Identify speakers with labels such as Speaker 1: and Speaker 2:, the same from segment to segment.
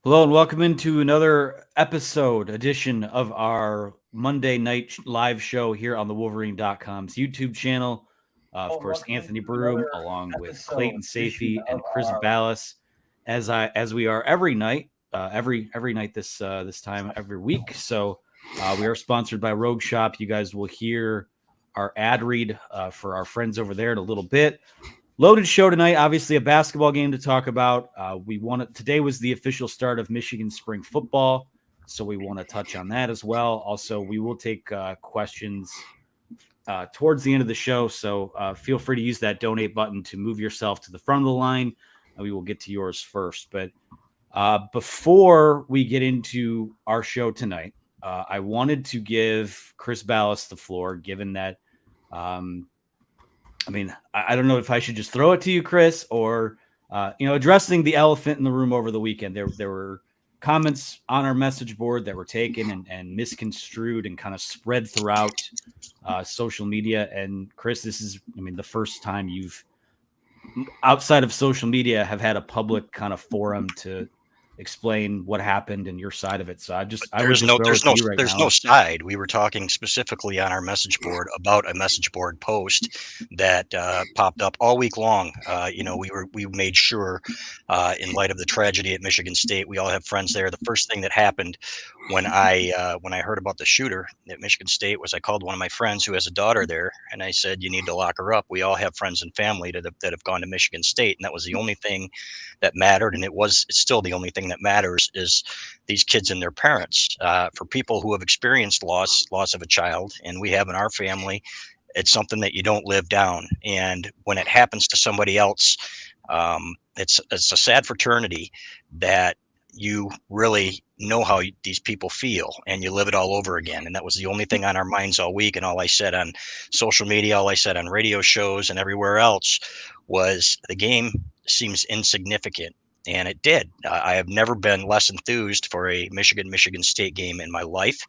Speaker 1: Hello and welcome into another edition of our Monday night live show here on the Wolverine.com's YouTube channel. Of course, Anthony Broome, along with Clayton, Sayfie, and Chris Balas, as we are every night, every night this time every week. So we are sponsored by Rogue Shop. You guys will hear our ad read for our friends over there in a little bit. Loaded show tonight. Obviously, a basketball game to talk about. Today was the official start of Michigan spring football, so we want to touch on that as well. Also, we will take questions towards the end of the show, so feel free to use that donate button to move yourself to the front of the line, and we will get to yours first. But before we get into our show tonight, I wanted to give Chris Ballas the floor, given that. I don't know if I should just throw it to you, Chris, or addressing the elephant in the room over the weekend. There were comments on our message board that were taken and misconstrued and kind of spread throughout social media. And Chris, this is, the first time you've, outside of social media, have had a public kind of forum to explain what happened and your side of it. So I would
Speaker 2: There's
Speaker 1: just
Speaker 2: no
Speaker 1: throw it
Speaker 2: there's
Speaker 1: to
Speaker 2: no
Speaker 1: you right
Speaker 2: there's
Speaker 1: now.
Speaker 2: no side. We were talking specifically on our message board about a message board post that popped up all week long. We made sure, in light of the tragedy at Michigan State, we all have friends there. The first thing that happened when I heard about the shooter at Michigan State was I called one of my friends who has a daughter there, and I said, "You need to lock her up. We all have friends and family that have gone to Michigan State," and that was the only thing that mattered, and it's still the only thing that matters is these kids and their parents. For people who have experienced loss of a child, and we have in our family, it's something that you don't live down. And when it happens to somebody else, it's a sad fraternity that you really know how these people feel, and you live it all over again. And that was the only thing on our minds all week. And all I said on social media, all I said on radio shows and everywhere else was the game seems insignificant. And it did. I have never been less enthused for a Michigan State game in my life.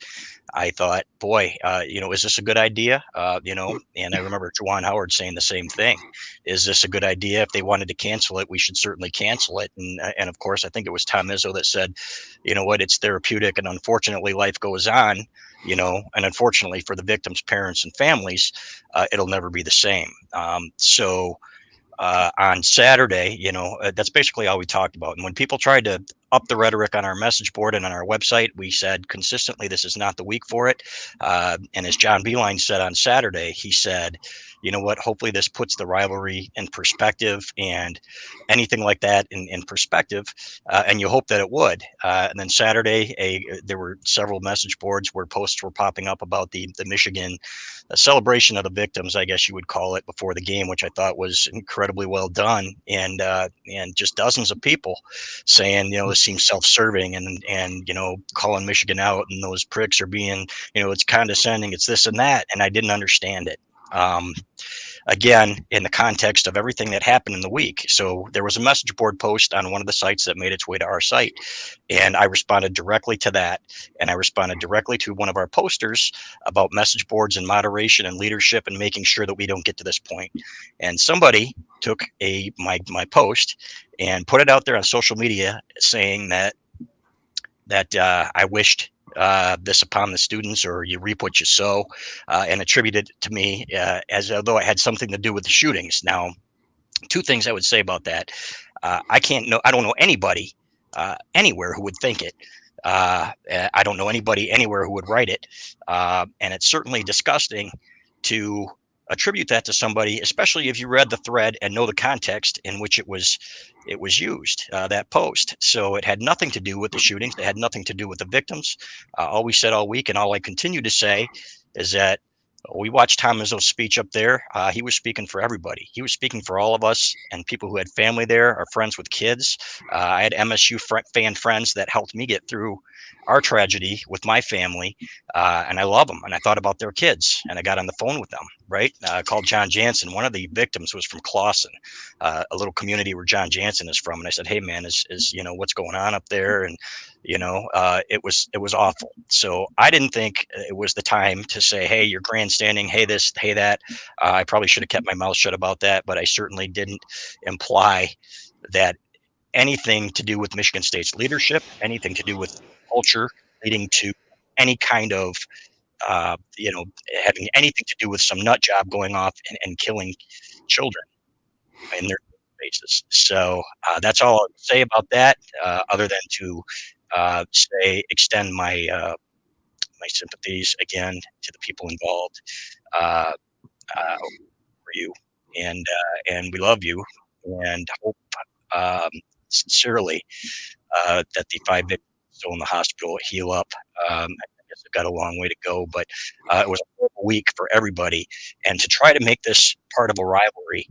Speaker 2: I thought, boy, is this a good idea? And I remember Juwan Howard saying the same thing. Is this a good idea? If they wanted to cancel it, we should certainly cancel it. And of course, I think it was Tom Izzo that said, you know what, it's therapeutic, and unfortunately, life goes on. And unfortunately for the victims' parents and families, it'll never be the same. On Saturday, that's basically all we talked about. And when people tried to up the rhetoric on our message board and on our website, we said consistently, this is not the week for it. And as John Beeline said on Saturday, he said, you know what, hopefully this puts the rivalry in perspective and anything like that in perspective. And you hope that it would. And then Saturday, there were several message boards where posts were popping up about the Michigan celebration of the victims, I guess you would call it, before the game, which I thought was incredibly well done. And just dozens of people saying, this seems self-serving, and calling Michigan out, and those pricks are being, it's condescending, it's this and that, and I didn't understand it. Again, in the context of everything that happened in the week. So there was a message board post on one of the sites that made its way to our site, and I responded directly to that. And I responded directly to one of our posters about message boards and moderation and leadership and making sure that we don't get to this point. And somebody took my post and put it out there on social media saying that I wished this upon the students, or you reap what you sow, and attributed it to me as though it had something to do with the shootings. Now, two things I would say about that. I don't know anybody anywhere who would think it. I don't know anybody anywhere who would write it. And it's certainly disgusting to attribute that to somebody, especially if you read the thread and know the context in which it was used, that post. So it had nothing to do with the shootings. It had nothing to do with the victims. All we said all week, and all I continue to say, is that we watched Tom Izzo's speech up there. He was speaking for everybody. He was speaking for all of us and people who had family there, or friends with kids. I had MSU fan friends that helped me get through our tragedy with my family, and I love them. And I thought about their kids, and I got on the phone with them. Right, I called John Jansen. One of the victims was from Clawson, a little community where John Jansen is from. And I said, "Hey, man, is what's going on up there?" And it was awful. So I didn't think it was the time to say, "Hey, you're grandstanding. Hey, this, hey, that." I probably should have kept my mouth shut about that, but I certainly didn't imply that anything to do with Michigan State's leadership, anything to do with culture, leading to any kind of having anything to do with some nut job going off and killing children in their faces. So that's all I'll say about that, other than to extend my sympathies again to the people involved uh, for you, and we love you, and hope um, sincerely that the 5 victims still in the hospital heal up. I guess it got a long way to go, but it was a horrible week for everybody. And to try to make this part of a rivalry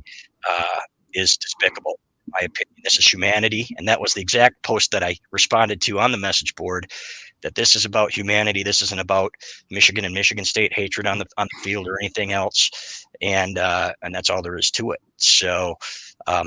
Speaker 2: is despicable. In my opinion, this is humanity, and that was the exact post that I responded to on the message board. That this is about humanity. This isn't about Michigan and Michigan State hatred on the field or anything else, and that's all there is to it. So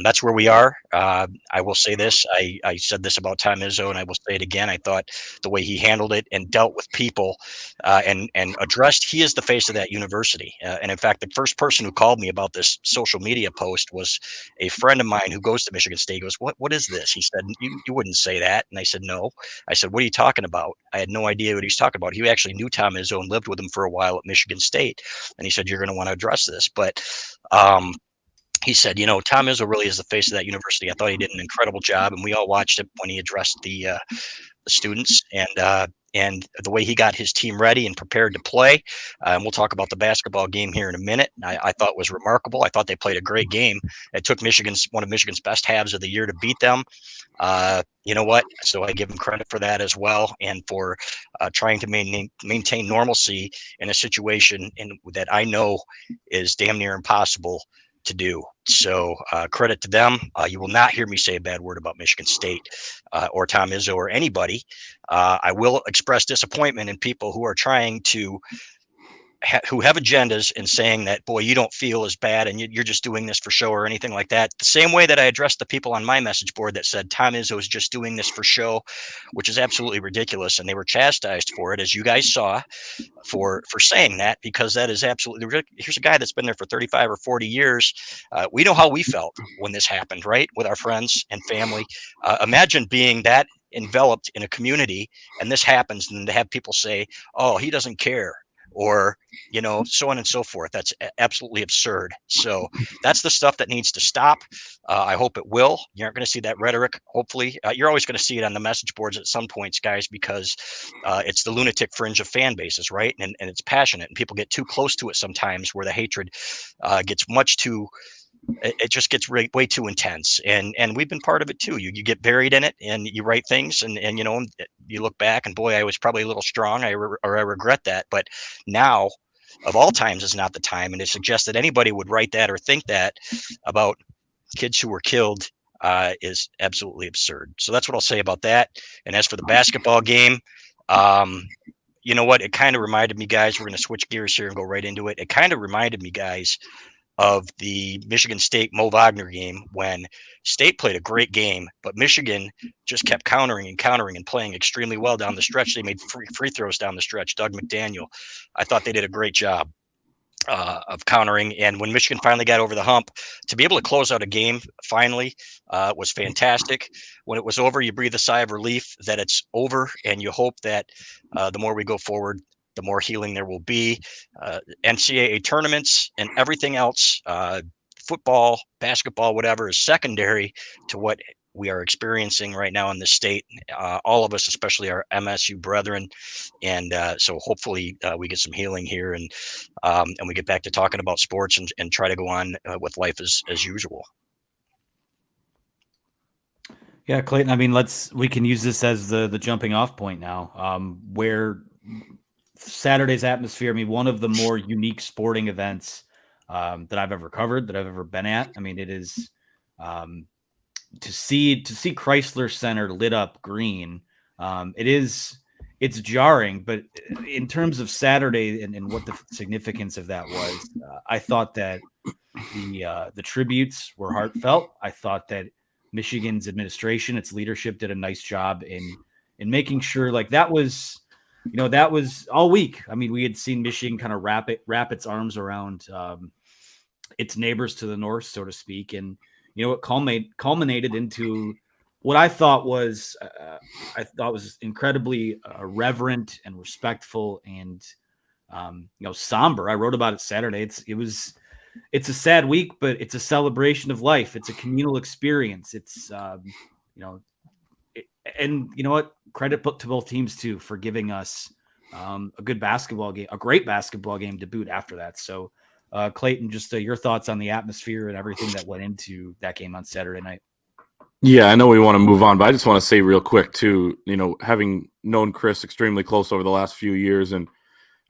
Speaker 2: that's where we are. I will say this. I said this about Tom Izzo, and I will say it again. I thought the way he handled it and dealt with people and addressed, he is the face of that university. And in fact, the first person who called me about this social media post was a friend of mine who goes to Michigan State. He goes, what is this? He said, you wouldn't say that. And I said, no. I said, what are you talking about? I had no idea what he was talking about. He actually knew Tom Izzo and lived with him for a while at Michigan State. And he said, you're going to want to address this. But he said, Tom Izzo really is the face of that university. I thought he did an incredible job, and we all watched it when he addressed the students and the way he got his team ready and prepared to play. And we'll talk about the basketball game here in a minute. I thought was remarkable. I thought they played a great game. It took one of Michigan's best halves of the year to beat them. You know what? So I give him credit for that as well, and for trying to maintain normalcy in a situation that I know is damn near impossible to do. So credit to them. You will not hear me say a bad word about Michigan State or Tom Izzo or anybody. I will express disappointment in people who are trying to who have agendas and saying that, boy, you don't feel as bad and you're just doing this for show or anything like that. The same way that I addressed the people on my message board that said Tom Izzo is just doing this for show, which is absolutely ridiculous. And they were chastised for it, as you guys saw, for saying that, because that is absolutely ridiculous. Here's a guy that's been there for 35 or 40 years. We know how we felt when this happened, right? With our friends and family. Imagine being that enveloped in a community and this happens, and to have people say, oh, he doesn't care, or so on and so forth. That's absolutely absurd. So that's the stuff that needs to stop. I hope it will. You aren't going to see that rhetoric. Hopefully, you're always going to see it on the message boards at some points, guys, because it's the lunatic fringe of fan bases, right? And it's passionate, and people get too close to it sometimes, where the hatred gets much too. It just gets way too intense, and we've been part of it too. You get buried in it, and you write things, and you look back, and boy, I was probably a little strong. I regret that, but now, of all times, is not the time. And to suggest that anybody would write that or think that about kids who were killed is absolutely absurd. So that's what I'll say about that. And as for the basketball game, you know what? It kind of reminded me, guys. We're going to switch gears here and go right into it. It kind of reminded me, guys, of the Michigan State Mo Wagner game, when State played a great game, but Michigan just kept countering and playing extremely well down the stretch. They made free throws down the stretch. Doug McDaniel, I thought they did a great job of countering. And when Michigan finally got over the hump, to be able to close out a game finally was fantastic. When it was over, you breathe a sigh of relief that it's over, and you hope that the more we go forward, the more healing there will be. NCAA tournaments and everything else, football, basketball, whatever, is secondary to what we are experiencing right now in the state. All of us, especially our MSU brethren, and so hopefully we get some healing here, and we get back to talking about sports and try to go on with life as usual.
Speaker 1: Yeah, Clayton. I mean, we can use this as the jumping off point now, where Saturday's atmosphere. I mean, one of the more unique sporting events that I've ever covered, that I've ever been at. I mean, it is to see Chrysler Center lit up green. It's jarring, but in terms of Saturday and what the significance of that was, I thought that the tributes were heartfelt. I thought that Michigan's administration, its leadership, did a nice job in making sure, like, that was all week. I mean, we had seen Michigan kind of wrap its arms around its neighbors to the north, so to speak, and it culminated into what I thought was incredibly reverent and respectful and somber. I wrote about it Saturday. It's a sad week, but it's a celebration of life. It's a communal experience. It's and you know what? Credit to both teams too for giving us a good basketball game, a great basketball game to boot after that. So, Clayton, just your thoughts on the atmosphere and everything that went into that game on Saturday night.
Speaker 3: Yeah, I know we want to move on, but I just want to say real quick too, having known Chris extremely close over the last few years and,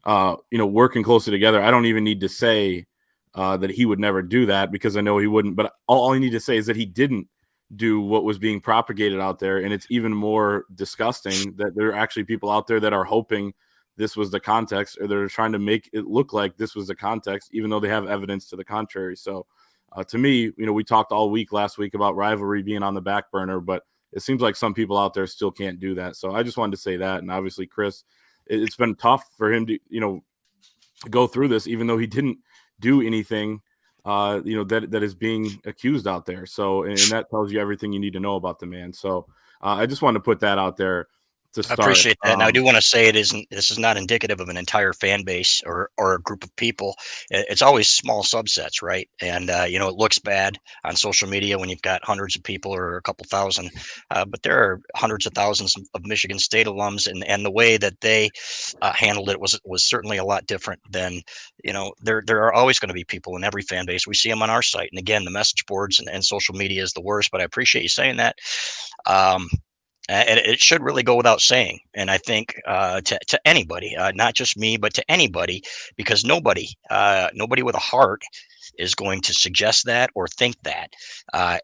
Speaker 3: working closely together, I don't even need to say that he would never do that because I know he wouldn't. But all I need to say is that he didn't do what was being propagated out there. And it's even more disgusting that there are actually people out there that are hoping this was the context, or they're trying to make it look like this was the context, even though they have evidence to the contrary. So to me, we talked all week last week about rivalry being on the back burner, but it seems like some people out there still can't do that. So I just wanted to say that. And obviously, Chris, it's been tough for him to, go through this, even though he didn't do anything, that is being accused out there. So, and that tells you everything you need to know about the man. So I just wanted to put that out there to start.
Speaker 2: I appreciate that. And I do want to say this is not indicative of an entire fan base or a group of people. It's always small subsets, right? And, it looks bad on social media when you've got hundreds of people or a couple thousand, but there are hundreds of thousands of Michigan State alums, and the way that they handled it was certainly a lot different than, there are always going to be people in every fan base. We see them on our site. And again, the message boards and social media is the worst, but I appreciate you saying that. And it should really go without saying. And I think to anybody, not just me, but to anybody, because nobody with a heart is going to suggest that or think that.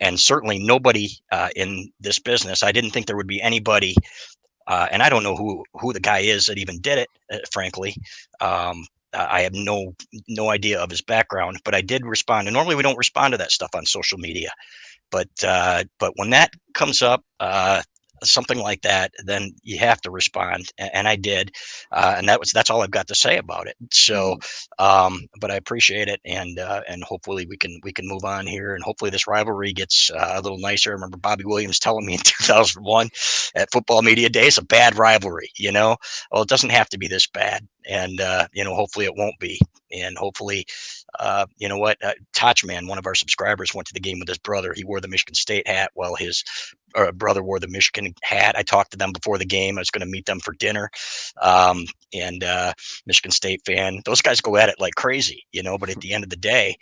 Speaker 2: And certainly nobody in this business, I didn't think there would be anybody, and I don't know who the guy is that even did it, frankly. I have no idea of his background, but I did respond. And normally we don't respond to that stuff on social media. But when that comes up, something like that, then you have to respond, and I did, and that's all I've got to say about it. So, but I appreciate it, and hopefully we can move on here, and hopefully this rivalry gets a little nicer. I remember Bobby Williams telling me in 2001 at Football Media Day, it's a bad rivalry. Well, it doesn't have to be this bad, and hopefully it won't be, and hopefully. Touchman, one of our subscribers, went to the game with his brother. He wore the Michigan State hat while his brother wore the Michigan hat. I talked to them before the game. I was going to meet them for dinner. And Michigan State fan, those guys go at it like crazy, but at the end of the day,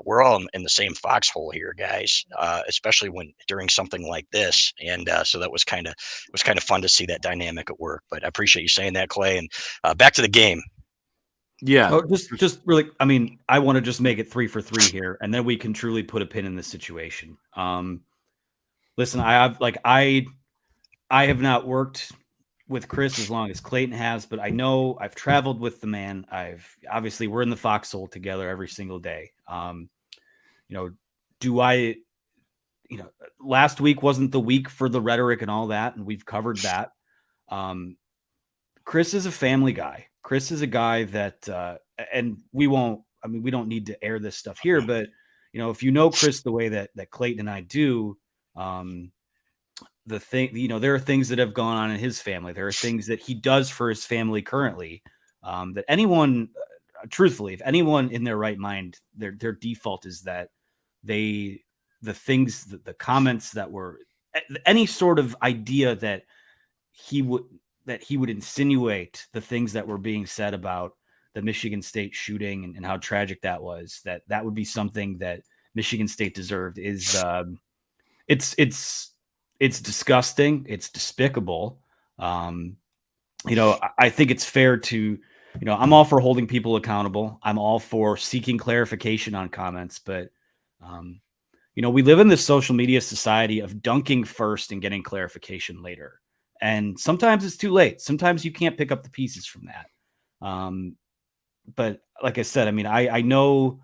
Speaker 2: we're all in the same foxhole here, guys, especially during something like this. And so that was kind of fun to see that dynamic at work. But I appreciate you saying that, Clay. And back to the game.
Speaker 1: Yeah. Oh, just really, I mean, I want to just make it 3 for 3 here, and then we can truly put a pin in this situation. Listen, I have not worked with Chris as long as Clayton has, but I know I've traveled with the man. Obviously we're in the foxhole together every single day. Last week wasn't the week for the rhetoric and all that, and we've covered that. Chris is a family guy. Chris is a guy that, and we don't need to air this stuff here, but if you know Chris the way that Clayton and I do, there are things that have gone on in his family. There are things that he does for his family currently, that anyone, truthfully, if anyone in their right mind, their default is that the comments that were any sort of idea that he would insinuate the things that were being said about the Michigan State shooting and how tragic that was, that would be something that Michigan State deserved. It's disgusting. It's despicable. I think it's fair to, I'm all for holding people accountable. I'm all for seeking clarification on comments, but we live in this social media society of dunking first and getting clarification later. And sometimes it's too late. Sometimes you can't pick up the pieces from that. But like I said, I know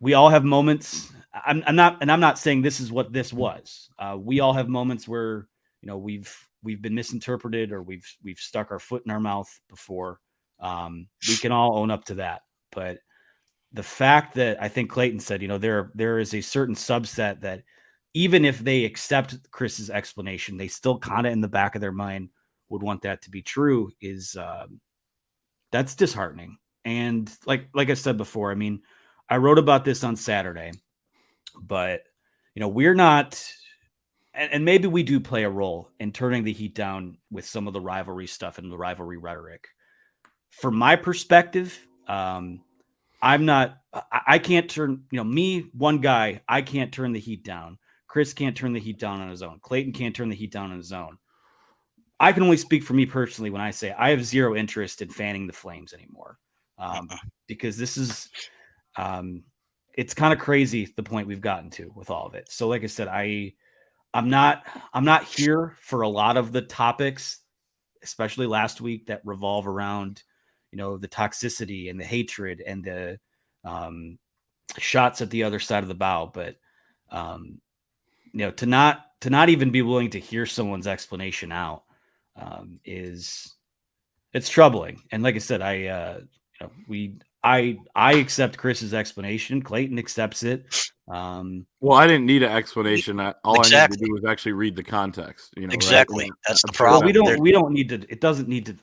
Speaker 1: we all have moments. I'm not saying this is what this was. We all have moments where, we've been misinterpreted or we've stuck our foot in our mouth before. We can all own up to that. But the fact that I think Clayton said, there is a certain subset that even if they accept Chris's explanation, they still kind of in the back of their mind would want that to be true. That's disheartening. And like I said before, I mean, I wrote about this on Saturday, but we're not, and maybe we do play a role in turning the heat down with some of the rivalry stuff and the rivalry rhetoric. From my perspective, I can't turn, me, one guy, I can't turn the heat down. Chris can't turn the heat down on his own. Clayton can't turn the heat down on his own. I can only speak for me personally when I say I have zero interest in fanning the flames anymore. Because this is, it's kind of crazy the point we've gotten to with all of it. So like I said, I'm not here for a lot of the topics, especially last week, that revolve around, the toxicity and the hatred and the shots at the other side of the bow. But, to not even be willing to hear someone's explanation out it's troubling. And like I said, I accept Chris's explanation. Clayton accepts it.
Speaker 3: Well, I didn't need an explanation. All I needed to do was actually read the context.
Speaker 2: Exactly.
Speaker 3: Right?
Speaker 2: That's the problem.
Speaker 1: We don't need to. It doesn't need to.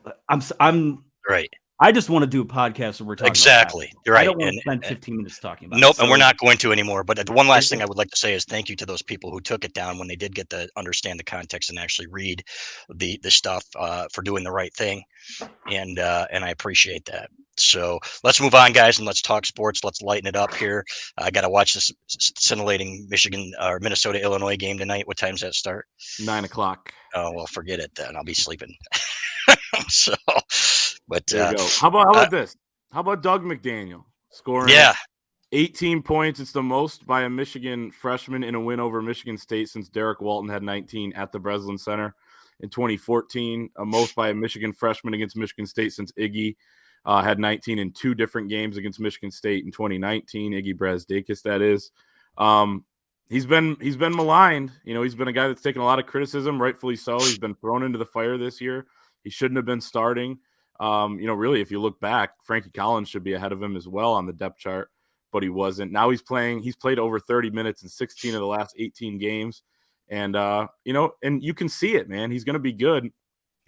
Speaker 1: I'm
Speaker 2: right.
Speaker 1: I just want to do a podcast where we're talking
Speaker 2: exactly.
Speaker 1: About
Speaker 2: right.
Speaker 1: I don't want to spend 15 minutes talking about
Speaker 2: nope,
Speaker 1: it.
Speaker 2: and we're not going to anymore. But the one last thing I would like to say is thank you to those people who took it down when they did get to understand the context and actually read the stuff for doing the right thing. And I appreciate that. So let's move on, guys, and let's talk sports. Let's lighten it up here. I got to watch this scintillating Michigan or Minnesota Illinois game tonight. What time's that start?
Speaker 3: 9:00.
Speaker 2: Oh well, forget it then. I'll be sleeping. So, but
Speaker 3: there you go. How about this? How about Doug McDaniel scoring? 18 points. It's the most by a Michigan freshman in a win over Michigan State since Derek Walton had 19 at the Breslin Center in 2014. A most by a Michigan freshman against Michigan State since Iggy had 19 in 2 different games against Michigan State in 2019. Iggy Brazdakis, that is. He's been maligned. He's been a guy that's taken a lot of criticism, rightfully so. He's been thrown into the fire this year. He shouldn't have been starting. Really, if you look back, Frankie Collins should be ahead of him as well on the depth chart, but he wasn't. Now he's playing. He's played over 30 minutes in 16 of the last 18 games. And, and you can see it, man. He's going to be good.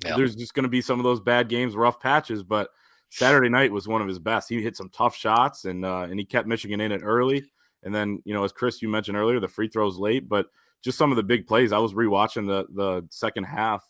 Speaker 3: Yeah. There's just going to be some of those bad games, rough patches, but Saturday night was one of his best. He hit some tough shots and he kept Michigan in it early. And then, as Chris, you mentioned earlier, the free throws late, but just some of the big plays. I was rewatching the second half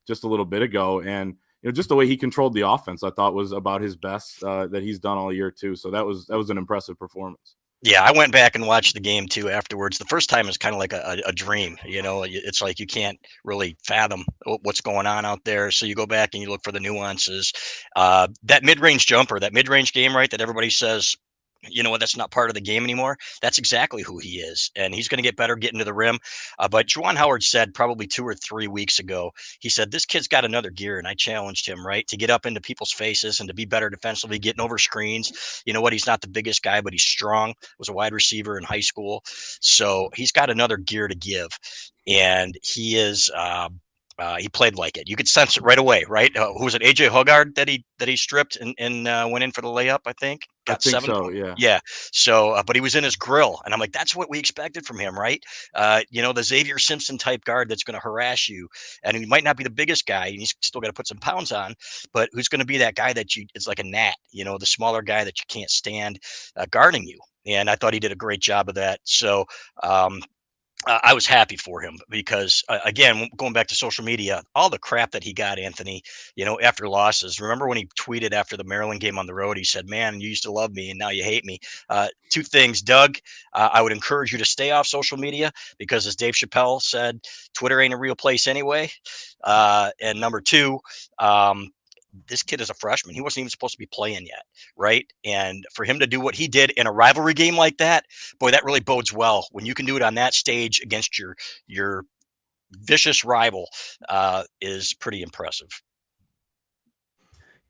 Speaker 3: just a little bit ago, and just the way he controlled the offense, I thought was about his best that he's done all year too. So that was an impressive performance.
Speaker 2: Yeah, I went back and watched the game too afterwards. The first time is kind of like a dream. It's like you can't really fathom what's going on out there. So you go back and you look for the nuances. That mid-range jumper, that mid-range game, right, that everybody says, that's not part of the game anymore. That's exactly who he is. And he's going to get better getting to the rim. But Juwan Howard said probably 2 or 3 weeks ago, he said, this kid's got another gear. And I challenged him, right, to get up into people's faces and to be better defensively, getting over screens. You know what? He's not the biggest guy, but he's strong. Was a wide receiver in high school. So he's got another gear to give. And he is he played like it. You could sense it right away, right? Who was it? AJ Hoggard that he stripped and went in for the layup, I think.
Speaker 3: Got 7. So, yeah.
Speaker 2: Yeah. So, but he was in his grill, and I'm like, that's what we expected from him, right? The Xavier Simpson type guard that's going to harass you, and he might not be the biggest guy, and he's still got to put some pounds on, but who's going to be that guy that it's like a gnat, the smaller guy that you can't stand guarding you. And I thought he did a great job of that. So, I was happy for him because, again, going back to social media, all the crap that he got, Anthony, after losses. Remember when he tweeted after the Maryland game on the road, he said, man, you used to love me and now you hate me. 2 things, Doug, I would encourage you to stay off social media because, as Dave Chappelle said, Twitter ain't a real place anyway. And number 2, this kid is a freshman. He wasn't even supposed to be playing yet, right? And for him to do what he did in a rivalry game like that, boy, that really bodes well. When you can do it on that stage against your vicious rival, is pretty impressive.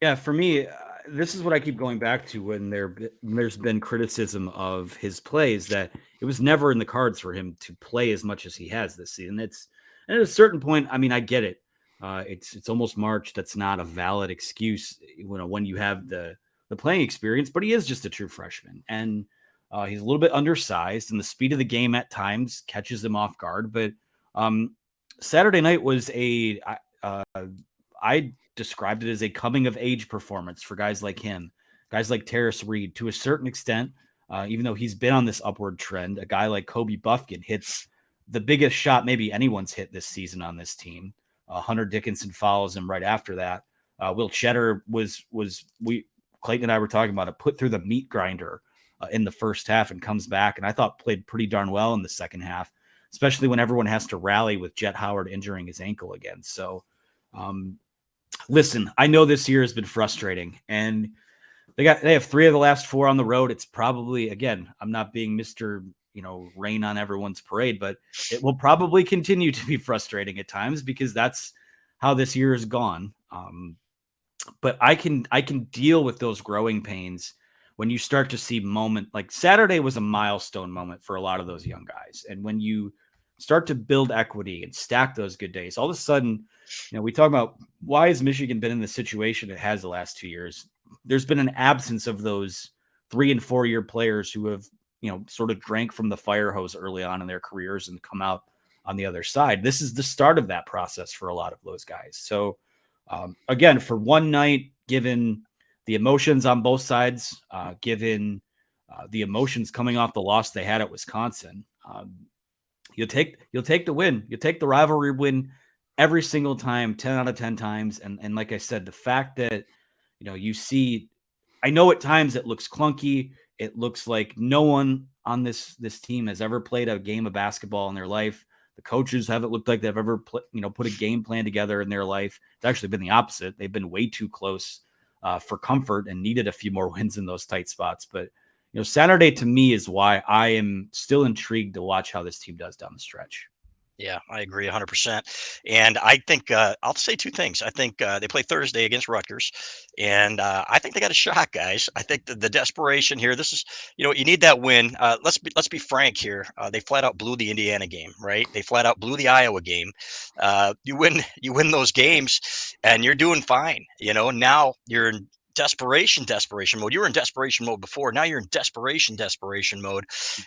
Speaker 1: Yeah, for me, this is what I keep going back to when there's been criticism of his plays, that it was never in the cards for him to play as much as he has this season. And at a certain point, I mean, I get it. It's almost March. That's not a valid excuse, when you have the playing experience, but he is just a true freshman. And He's a little bit undersized, and the speed of the game at times catches him off guard. But Saturday night was I described it as a coming of age performance for guys like him, guys like Terrace Reed, to a certain extent. Even though he's been on this upward trend, a guy like Kobe Buffkin hits the biggest shot maybe anyone's hit this season on this team. Hunter Dickinson follows him right after that. Will Cheddar Clayton and I were talking about it, put through the meat grinder in the first half and comes back, and I thought played pretty darn well in the second half, especially when everyone has to rally with Jet Howard injuring his ankle again. So, listen, I know this year has been frustrating, and they have 3 of the last 4 on the road. It's probably, again, I'm not being Mr. Rain on everyone's parade, but it will probably continue to be frustrating at times because that's how this year has gone. But I can deal with those growing pains when you start to see like Saturday was a milestone moment for a lot of those young guys. And when you start to build equity and stack those good days, all of a sudden, we talk about why has Michigan been in the situation it has the last 2 years. There's been an absence of those 3 and 4 year players who have, sort of drank from the fire hose early on in their careers and come out on the other side. This is the start of that process for a lot of those guys. So, again, for one night, given the emotions on both sides, given the emotions coming off the loss they had at Wisconsin, you'll take the win. You'll take the rivalry win every single time, 10 out of 10 times. And like I said, the fact that, you see, I know at times it looks clunky. It looks like no one on this team has ever played a game of basketball in their life. The coaches haven't looked like they've ever put a game plan together in their life. It's actually been the opposite. They've been way too close for comfort and needed a few more wins in those tight spots. But, Saturday to me is why I am still intrigued to watch how this team does down the stretch.
Speaker 2: Yeah, I agree 100%. And I think I'll say 2 things. I think they play Thursday against Rutgers, and I think they got a shot, guys. I think the desperation here. This is, you need that win. Let's be frank here. They flat out blew the Indiana game, right? They flat out blew the Iowa game. You win those games, and you're doing fine. Now you're in desperation mode. You were in desperation mode before. Now you're in desperation mode,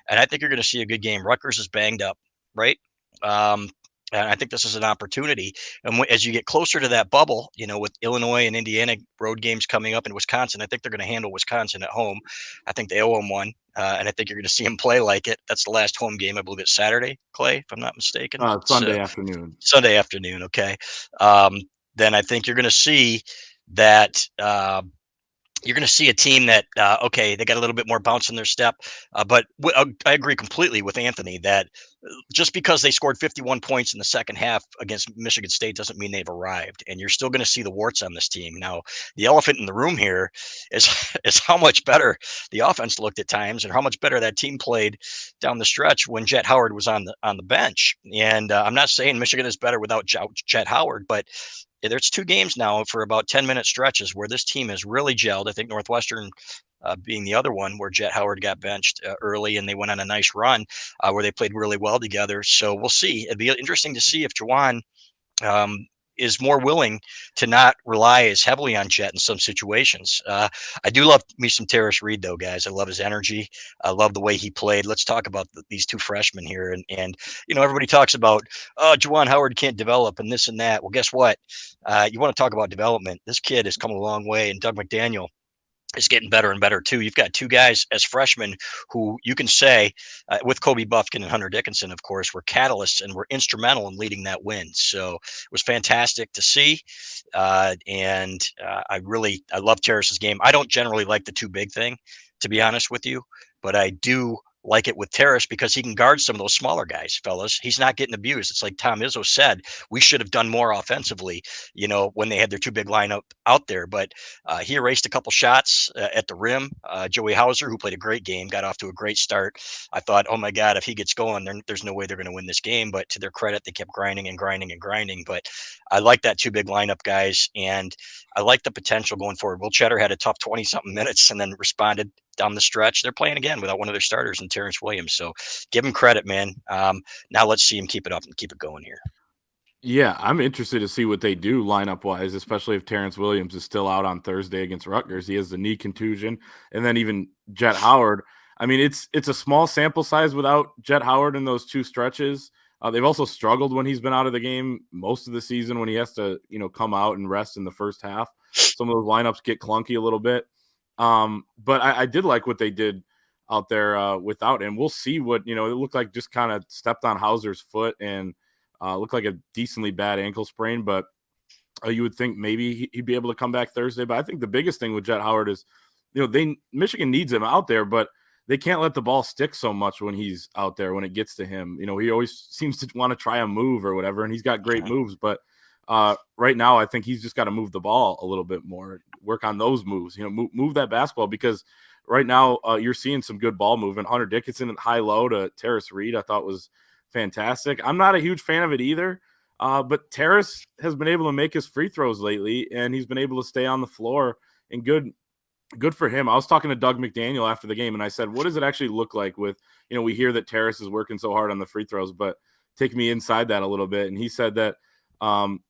Speaker 2: and I think you're going to see a good game. Rutgers is banged up, right? And I think this is an opportunity. And as you get closer to that bubble, with Illinois and Indiana road games coming up in Wisconsin, I think they're going to handle Wisconsin at home. I think they owe them one. And I think you're going to see them play like it. That's the last home game. I believe it's Saturday, Clay, if I'm not mistaken.
Speaker 3: Sunday afternoon.
Speaker 2: Sunday afternoon. Okay. Then I think you're going to see that you're going to see a team that, they got a little bit more bounce in their step. But I agree completely with Anthony that just because they scored 51 points in the second half against Michigan State doesn't mean they've arrived. And you're still going to see the warts on this team. Now, the elephant in the room here is how much better the offense looked at times and how much better that team played down the stretch when Jet Howard was on the bench. And I'm not saying Michigan is better without Jet Howard, but there's 2 games now for about 10-minute stretches where this team has really gelled. I think Northwestern being the other one where Jet Howard got benched early and they went on a nice run where they played really well together. So we'll see. It'd be interesting to see if Juwan is more willing to not rely as heavily on Jet in some situations. I do love me some Terrace Reed, though, guys. I love his energy. I love the way he played. Let's talk about these 2 freshmen here. And everybody talks about, Juwan Howard can't develop and this and that. Well, guess what? You want to talk about development. This kid has come a long way, and Doug McDaniel is getting better and better too. You've got 2 guys as freshmen who you can say, with Kobe Buffkin and Hunter Dickinson, of course, were catalysts and were instrumental in leading that win. So it was fantastic to see. And I love Terrace's game. I don't generally like the too big thing, to be honest with you, but I do like it with Terrace because he can guard some of those smaller guys, fellas. He's not getting abused. It's like Tom Izzo said, we should have done more offensively, when they had their 2 big lineup out there. But he erased a couple shots at the rim. Joey Hauser, who played a great game, got off to a great start. I thought, oh my God, if he gets going, there's no way they're going to win this game. But to their credit, they kept grinding and grinding and grinding. But I like that 2 big lineup, guys. And I like the potential going forward. Will Cheddar had a tough 20-something minutes and then responded down the stretch. They're playing again without one of their starters in Terrence Williams. So give him credit, man. Now let's see him keep it up and keep it going here.
Speaker 3: Yeah, I'm interested to see what they do lineup wise, especially if Terrence Williams is still out on Thursday against Rutgers. He has the knee contusion. And then even Jet Howard, I mean, it's a small sample size without Jet Howard in those two stretches. They've also struggled when he's been out of the game most of the season when he has to, come out and rest in the first half. Some of those lineups get clunky a little bit. But I did like what they did out there without him. We'll see what, it looked like just kind of stepped on Hauser's foot and looked like a decently bad ankle sprain. But you would think maybe he'd be able to come back Thursday. But I think the biggest thing with Jet Howard is, Michigan needs him out there, but they can't let the ball stick so much when he's out there when it gets to him. He always seems to want to try a move or whatever, and he's got great moves. But right now, I think he's just got to move the ball a little bit more, work on those moves, move that basketball, because right now you're seeing some good ball movement. Hunter Dickinson at high-low to Terrace Reed I thought was fantastic. I'm not a huge fan of it either, but Terrace has been able to make his free throws lately, and he's been able to stay on the floor, and good for him. I was talking to Doug McDaniel after the game, and I said, what does it actually look like with, we hear that Terrace is working so hard on the free throws, but take me inside that a little bit. And he said that,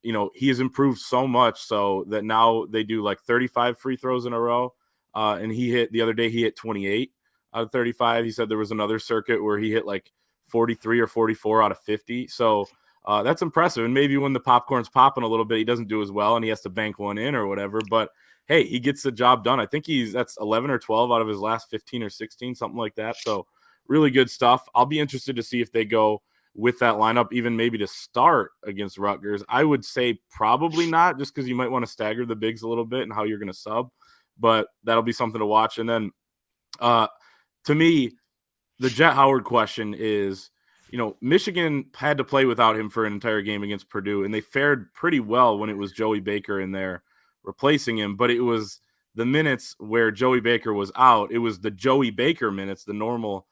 Speaker 3: he has improved so much so that now they do like 35 free throws in a row. And the other day he hit 28 out of 35. He said there was another circuit where he hit like 43 or 44 out of 50. So that's impressive. And maybe when the popcorn's popping a little bit, he doesn't do as well and he has to bank one in or whatever. But hey, he gets the job done. I think that's 11 or 12 out of his last 15 or 16, something like that. So really good stuff. I'll be interested to see if they go with that lineup, even maybe to start against Rutgers. I would say probably not, just because you might want to stagger the bigs a little bit and how you're going to sub. But that'll be something to watch. And then to me, the Jet Howard question is, Michigan had to play without him for an entire game against Purdue, and they fared pretty well when it was Joey Baker in there replacing him. But it was the minutes where Joey Baker was out. It was the Joey Baker minutes, the normal,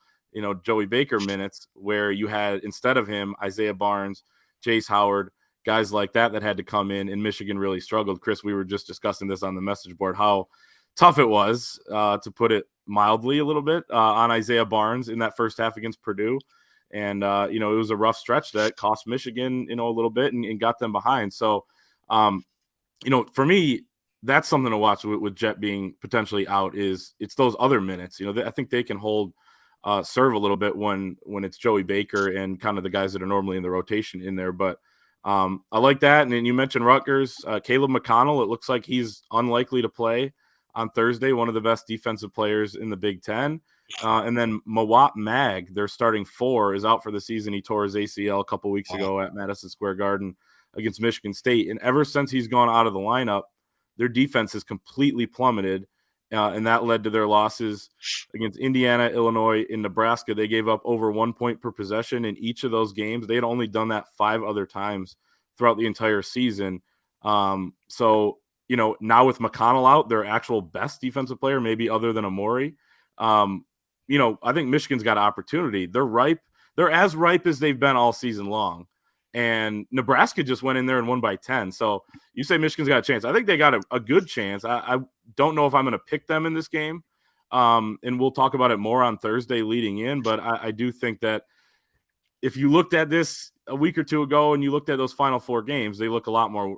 Speaker 3: Joey Baker minutes, where you had, instead of him, Isaiah Barnes, Jace Howard, guys like that had to come in, and Michigan really struggled. Chris, we were just discussing this on the message board, how tough it was, to put it mildly a little bit, on Isaiah Barnes in that first half against Purdue. And, it was a rough stretch that cost Michigan, a little bit and got them behind. So, for me, that's something to watch with Jet being potentially out, is it's those other minutes. I think they can hold serve a little bit when it's Joey Baker and kind of the guys that are normally in the rotation in there. But I like that. And then you mentioned Rutgers, Caleb McConnell. It looks like he's unlikely to play on Thursday, one of the best defensive players in the Big Ten. And then Mawat Mag, their starting 4, is out for the season. He tore his ACL a couple weeks ago at Madison Square Garden against Michigan State. And ever since he's gone out of the lineup, their defense has completely plummeted. And that led to their losses against Indiana, Illinois, and Nebraska. They gave up over 1 point per possession in each of those games. They had only done that 5 other times throughout the entire season. So, now with McConnell out, their actual best defensive player, maybe other than Amori, I think Michigan's got an opportunity. They're ripe. They're as ripe as they've been all season long. And Nebraska just went in there and won by 10. So you say Michigan's got a chance. I think they got a good chance. I don't know if I'm going to pick them in this game. And we'll talk about it more on Thursday leading in. But I do think that if you looked at this a week or two ago and you looked at those final 4 games, they look a lot more,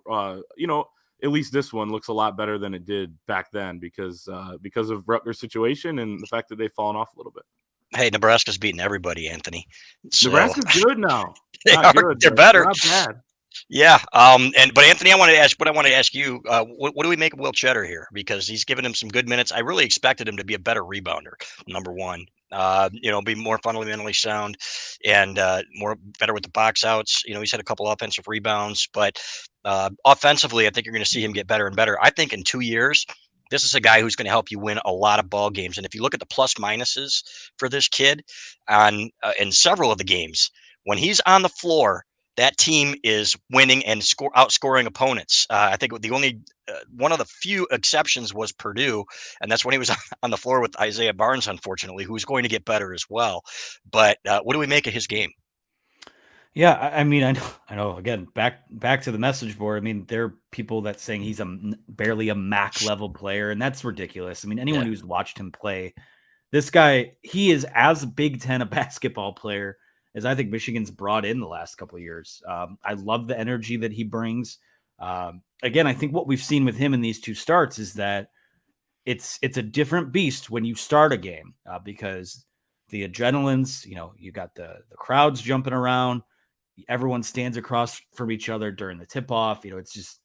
Speaker 3: at least this one looks a lot better than it did back then because of Rutgers' situation and the fact that they've fallen off a little bit.
Speaker 2: Hey, Nebraska's beating everybody, Anthony. So,
Speaker 3: Nebraska's good now.
Speaker 2: They're better.
Speaker 3: Not bad.
Speaker 2: Yeah. But Anthony, I want to ask you, what do we make of Will Cheddar here? Because he's given him some good minutes. I really expected him to be a better rebounder, number one. Be more fundamentally sound and better with the box outs. He's had a couple offensive rebounds, but offensively, I think you're going to see him get better and better. I think in 2 years, this is a guy who's going to help you win a lot of ball games. And if you look at the plus minuses for this kid in several of the games, when he's on the floor, that team is winning and outscoring opponents. I think the only one of the few exceptions was Purdue, and that's when he was on the floor with Isaiah Barnes, unfortunately, who's going to get better as well. But what do we make of his game?
Speaker 1: Yeah, I mean, I know. Again, back to the message board. I mean, there are people that saying he's barely a MAC level player, and that's ridiculous. I mean, anyone who's watched him play, this guy, he is as Big Ten a basketball player as I think Michigan's brought in the last couple of years. I love the energy that he brings. Again, I think what we've seen with him in these 2 starts is that it's a different beast when you start a game because the adrenaline's, you got the crowds jumping around, everyone stands across from each other during the tip off. It's just,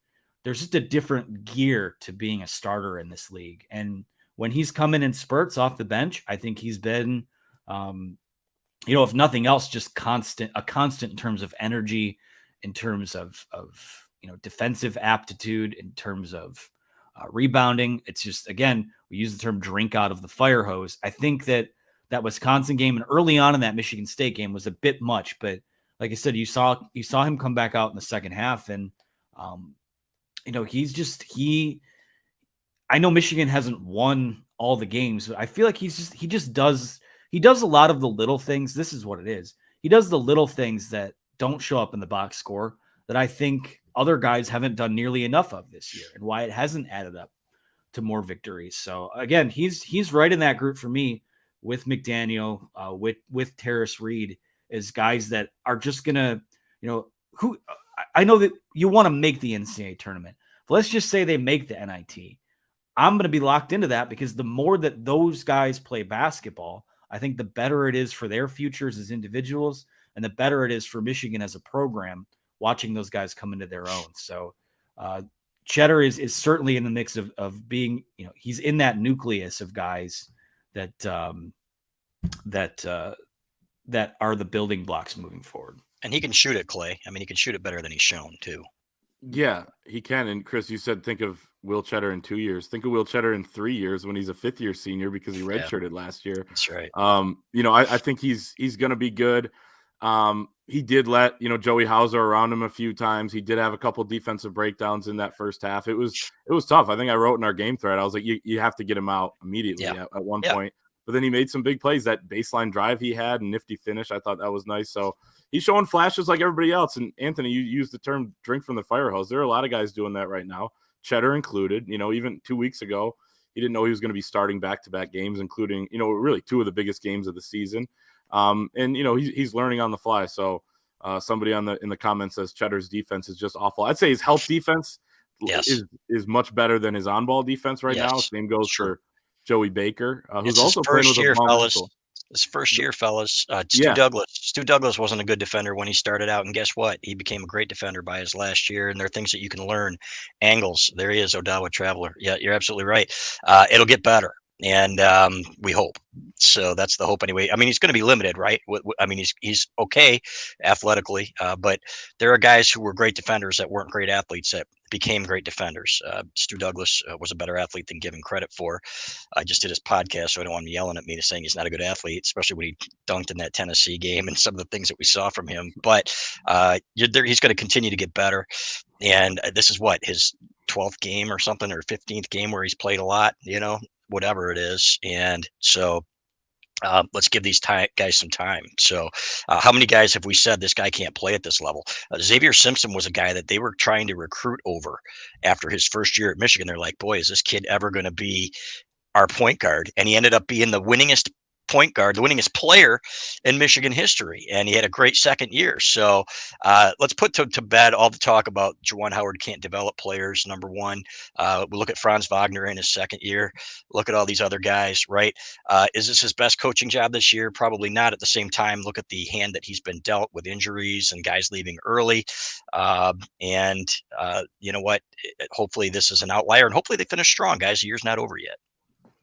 Speaker 1: there's just a different gear to being a starter in this league. And when he's coming in spurts off the bench, I think he's been, if nothing else, just a constant in terms of energy, in terms of defensive aptitude, in terms of rebounding. It's just, again, we use the term drink out of the fire hose. I think that Wisconsin game and early on in that Michigan State game was a bit much, but like I said, you saw him come back out in the second half, and I know Michigan hasn't won all the games, but I feel like he does a lot of the little things. This is what it is. He does the little things that don't show up in the box score that I think other guys haven't done nearly enough of this year, and why it hasn't added up to more victories. So again, he's right in that group for me with McDaniel, with Terrace Reed, as guys that are just gonna, who I know that you want to make the NCAA tournament. But let's just say they make the NIT. I'm going to be locked into that because the more that those guys play basketball, I think the better it is for their futures as individuals, and the better it is for Michigan as a program, watching those guys come into their own. So Cheddar is certainly in the mix of being, he's in that nucleus of guys that are the building blocks moving forward.
Speaker 2: And he can shoot it, Clay. I mean, he can shoot it better than he's shown too.
Speaker 3: Yeah, he can. And Chris, you said think of Will Cheddar in 2 years. Think of Will Cheddar in 3 years when he's a fifth-year senior because he redshirted last year.
Speaker 2: That's right.
Speaker 3: I think he's going to be good. He did let Joey Hauser around him a few times. He did have a couple defensive breakdowns in that first half. It was tough. I think I wrote in our game thread, I was like, you have to get him out immediately at one point. But then he made some big plays. That baseline drive he had and nifty finish, I thought that was nice. So he's showing flashes like everybody else. And Anthony, you used the term drink from the fire hose. There are a lot of guys doing that right now, Cheddar included. Even 2 weeks ago, he didn't know he was going to be starting back-to-back games, including, really two of the biggest games of the season. He's learning on the fly. So somebody in the comments says Cheddar's defense is just awful. I'd say his help defense is much better than his on-ball defense right now. Same goes for Joey Baker, who's also playing with a bum ankle.
Speaker 2: His first year, fellas. Stu Douglas wasn't a good defender when he started out, and guess what? He became a great defender by his last year, and there are things that you can learn. Angles. There he is, Odawa Traveler. Yeah, you're absolutely right. It'll get better, and we hope. So that's the hope anyway. I mean, he's going to be limited, right? I mean, he's okay athletically, but there are guys who were great defenders that weren't great athletes that became great defenders. Stu Douglas was a better athlete than given credit for. I just did his podcast, so I don't want him yelling at me saying he's not a good athlete, especially when he dunked in that Tennessee game and some of the things that we saw from him. But he's going to continue to get better. And this is his 12th game or something, or 15th game where he's played a lot, whatever it is. And so let's give these guys some time. So how many guys have we said this guy can't play at this level? Xavier Simpson was a guy that they were trying to recruit over after his first year at Michigan. They're like, boy, is this kid ever going to be our point guard? And he ended up being the winningest point guard, the winningest player in Michigan history. And he had a great second year. So let's put to bed all the talk about Juwan Howard can't develop players, number one. We look at Franz Wagner in his second year. Look at all these other guys, right? Is this his best coaching job this year? Probably not. At the same time, look at the hand that he's been dealt with injuries and guys leaving early. You know what? Hopefully this is an outlier, and hopefully they finish strong, guys. The year's not over yet.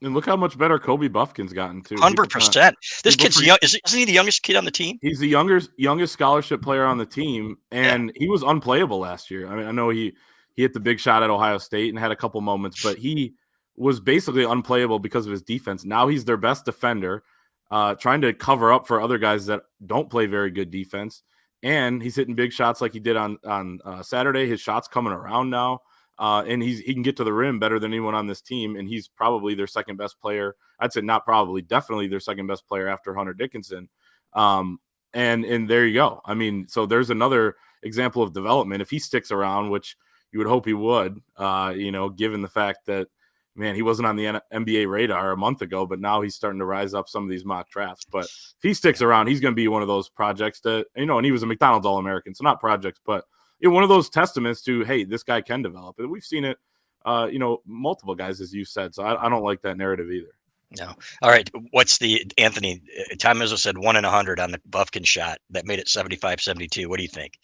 Speaker 3: And look how much better Kobe Buffkin's gotten too.
Speaker 2: 100%. This kid's young. Isn't he the youngest kid on the team?
Speaker 3: He's the youngest scholarship player on the team, and he was unplayable last year. I mean, I know he hit the big shot at Ohio State and had a couple moments, but he was basically unplayable because of his defense. Now he's their best defender, trying to cover up for other guys that don't play very good defense. And he's hitting big shots like he did on Saturday. His shot's coming around now. And he can get to the rim better than anyone on this team, and he's probably their second best player. I'd say not probably, definitely their second best player after Hunter Dickinson. And there you go. I mean, so there's another example of development. If he sticks around, which you would hope he would, given the fact that, man, he wasn't on the NBA radar a month ago, but now he's starting to rise up some of these mock drafts. But if he sticks around, he's going to be one of those projects that, and he was a McDonald's All-American, so not projects, but one of those testaments to, hey, this guy can develop. And we've seen it multiple guys, as you said. So I don't like that narrative either.
Speaker 2: No. All right. What's the Anthony? Tom Izzo said 1 in 100 on the Buffkin shot. That made it 75-72. What do you think?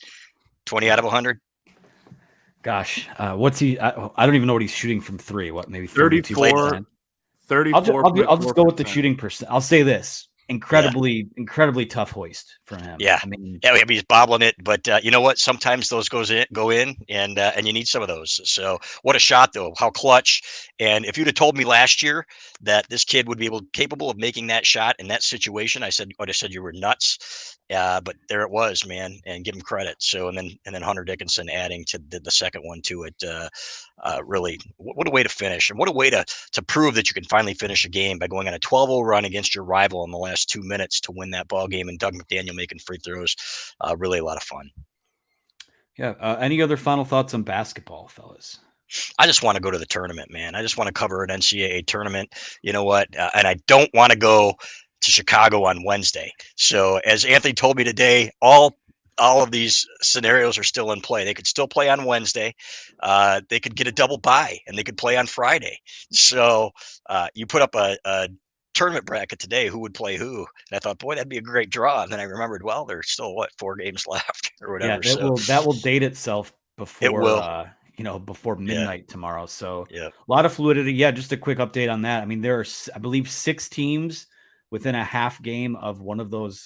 Speaker 2: 20 out of 100?
Speaker 1: Gosh, what's he? I don't even know what he's shooting from three. What, maybe
Speaker 3: 34?
Speaker 1: 34. I'll just go with the shooting percent. I'll say this: incredibly tough hoist from him.
Speaker 2: Yeah,
Speaker 1: I mean,
Speaker 2: he's bobbling it, but you know what? Sometimes those go in, and you need some of those. So what a shot, though! How clutch! And if you'd have told me last year that this kid would be capable of making that shot in that situation, I would have said you were nuts. But there it was, man, and give him credit. So and then Hunter Dickinson adding to the second one to it. Really, what a way to finish, and what a way to prove that you can finally finish a game by going on a 12-0 run against your rival in the last 2 minutes to win that ball game, and Doug McDaniel making free throws. Really a lot of fun.
Speaker 1: Yeah. Any other final thoughts on basketball, fellas?
Speaker 2: I just want to go to the tournament, man. I just want to cover an NCAA tournament. You know what? And I don't want to go to Chicago on Wednesday. So as Anthony told me today, all of these scenarios are still in play. They could still play on Wednesday. They could get a double bye, and they could play on Friday. So you put up a tournament bracket today, who would play who? And I thought, boy, that'd be a great draw. And then I remembered, well, there's still 4 games left or whatever.
Speaker 1: Yeah, that will date itself before
Speaker 2: it will.
Speaker 1: Before midnight tomorrow. So
Speaker 2: yeah,
Speaker 1: a lot of fluidity. Yeah, just a quick update on that. I mean, there are, I believe, 6 teams within a half game of one of those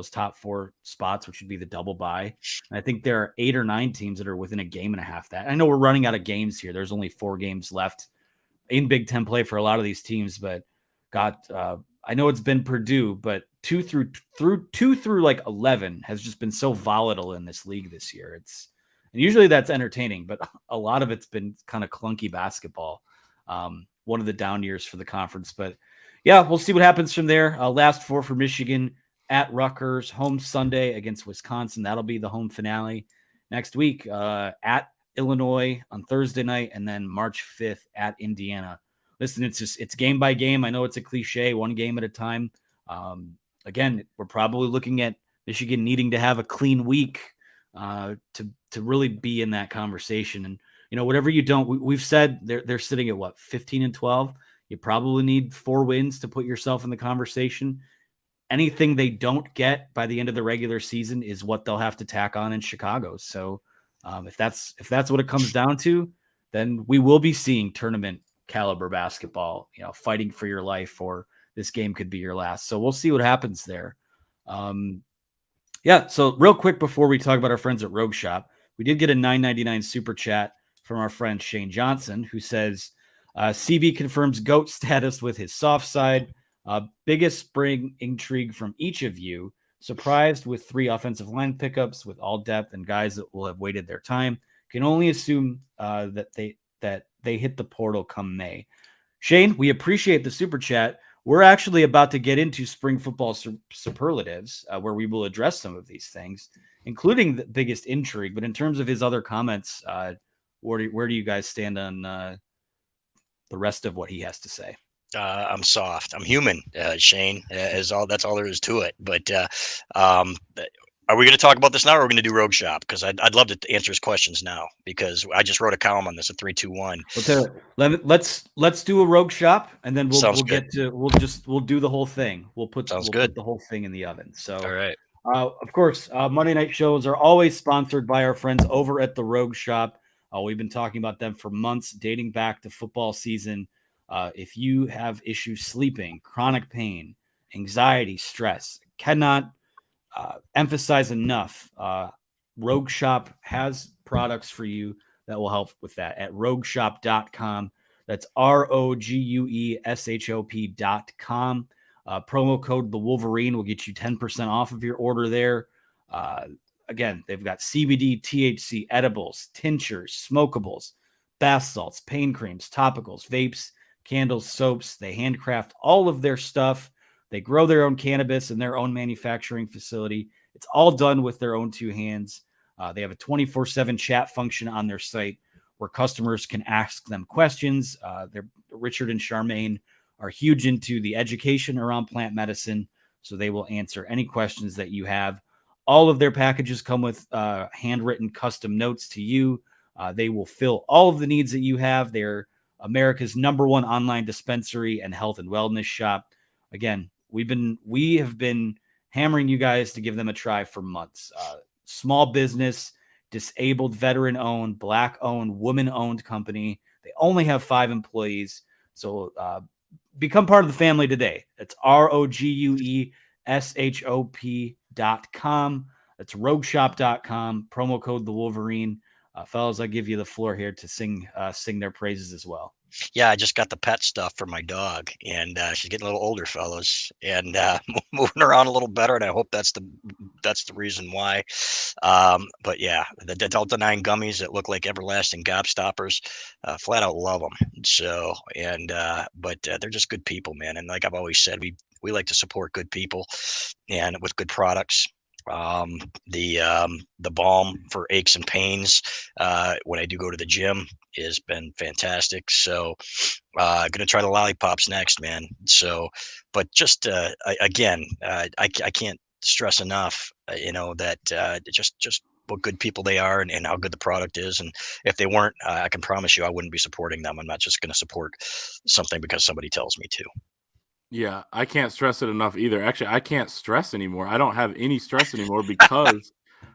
Speaker 1: top 4 spots, which would be the double bye. And I think there are 8 or 9 teams that are within a game and a half. That I know we're running out of games here. There's only 4 games left in Big Ten play for a lot of these teams, but I know it's been Purdue, but 2 through like 11 has just been so volatile in this league this year. And usually that's entertaining, but a lot of it's been kind of clunky basketball. One of the down years for the conference, but yeah, we'll see what happens from there. Last 4 for Michigan at Rutgers, home Sunday against Wisconsin. That'll be the home finale next week. At Illinois on Thursday night, and then March 5th at Indiana. Listen, it's game by game. I know it's a cliche, one game at a time. Again, we're probably looking at Michigan needing to have a clean week to really be in that conversation. And whatever you don't, we've said they're sitting at 15-12. You probably need 4 wins to put yourself in the conversation. Anything they don't get by the end of the regular season is what they'll have to tack on in Chicago. So if that's what it comes down to, then we will be seeing tournament caliber basketball, fighting for your life, or this game could be your last. So we'll see what happens there. So real quick before we talk about our friends at Rogue Shop, we did get a $9.99 super chat from our friend Shane Johnson, who says, CB confirms GOAT status with his soft side. Biggest spring intrigue from each of you. Surprised with 3 offensive line pickups with all depth and guys that will have waited their time. Can only assume that they hit the portal come May. Shane, we appreciate the super chat. We're actually about to get into spring football superlatives, where we will address some of these things, including the biggest intrigue. But in terms of his other comments, where do you guys stand on the rest of what he has to say?
Speaker 2: I'm soft. I'm human, Shane. That's all there is to it. But are we going to talk about this now, or are we going to do Rogue Shop? Because I'd love to answer his questions now, because I just wrote a column on this at 321.
Speaker 1: Let's do a Rogue Shop, and then we'll
Speaker 2: good.
Speaker 1: we'll do the whole thing. We'll put the whole thing in the oven. So
Speaker 2: all right.
Speaker 1: Of course, Monday night shows are always sponsored by our friends over at the Rogue Shop. We've been talking about them for months, dating back to football season. If you have issues sleeping, chronic pain, anxiety, stress, cannot emphasize enough, Rogue Shop has products for you that will help with that at rogueshop.com. That's ROGUESHOP.com. Promo code The Wolverine will get you 10% off of your order there. Again, they've got CBD, THC, edibles, tinctures, smokables, bath salts, pain creams, topicals, vapes, candles, soaps. They handcraft all of their stuff. They grow their own cannabis in their own manufacturing facility. It's all done with their own 2 hands. They have a 24/7 chat function on their site where customers can ask them questions. Richard and Charmaine are huge into the education around plant medicine, so they will answer any questions that you have. All of their packages come with handwritten custom notes to you They will fill all of the needs that you have. They're America's #1 online dispensary and health and wellness shop. Again, we have been hammering you guys to give them a try for months. Small business, disabled, veteran-owned, Black-owned, woman-owned company. They only have 5 employees. So become part of the family today. That's ROGUESHOP.com. That's rogueshop.com. Promo code the Wolverine. Fellas, I'll give you the floor here to sing their praises as well.
Speaker 2: Yeah, I just got the pet stuff for my dog, and she's getting a little older, fellas, and moving around a little better. And I hope that's the reason why. But yeah, the Delta 9 gummies that look like everlasting gobstoppers, flat out love them. So, and but they're just good people, man. And like I've always said, we like to support good people and with good products. The balm for aches and pains when I do go to the gym has been fantastic. So gonna try the lollipops next, man. So, but just again, I can't stress enough, that just what good people they are and how good the product is. And if they weren't, I can promise you I wouldn't be supporting them. I'm not just going to support something because somebody tells me to.
Speaker 3: Yeah, I can't stress it enough either. Actually, I can't stress anymore. I don't have any stress anymore because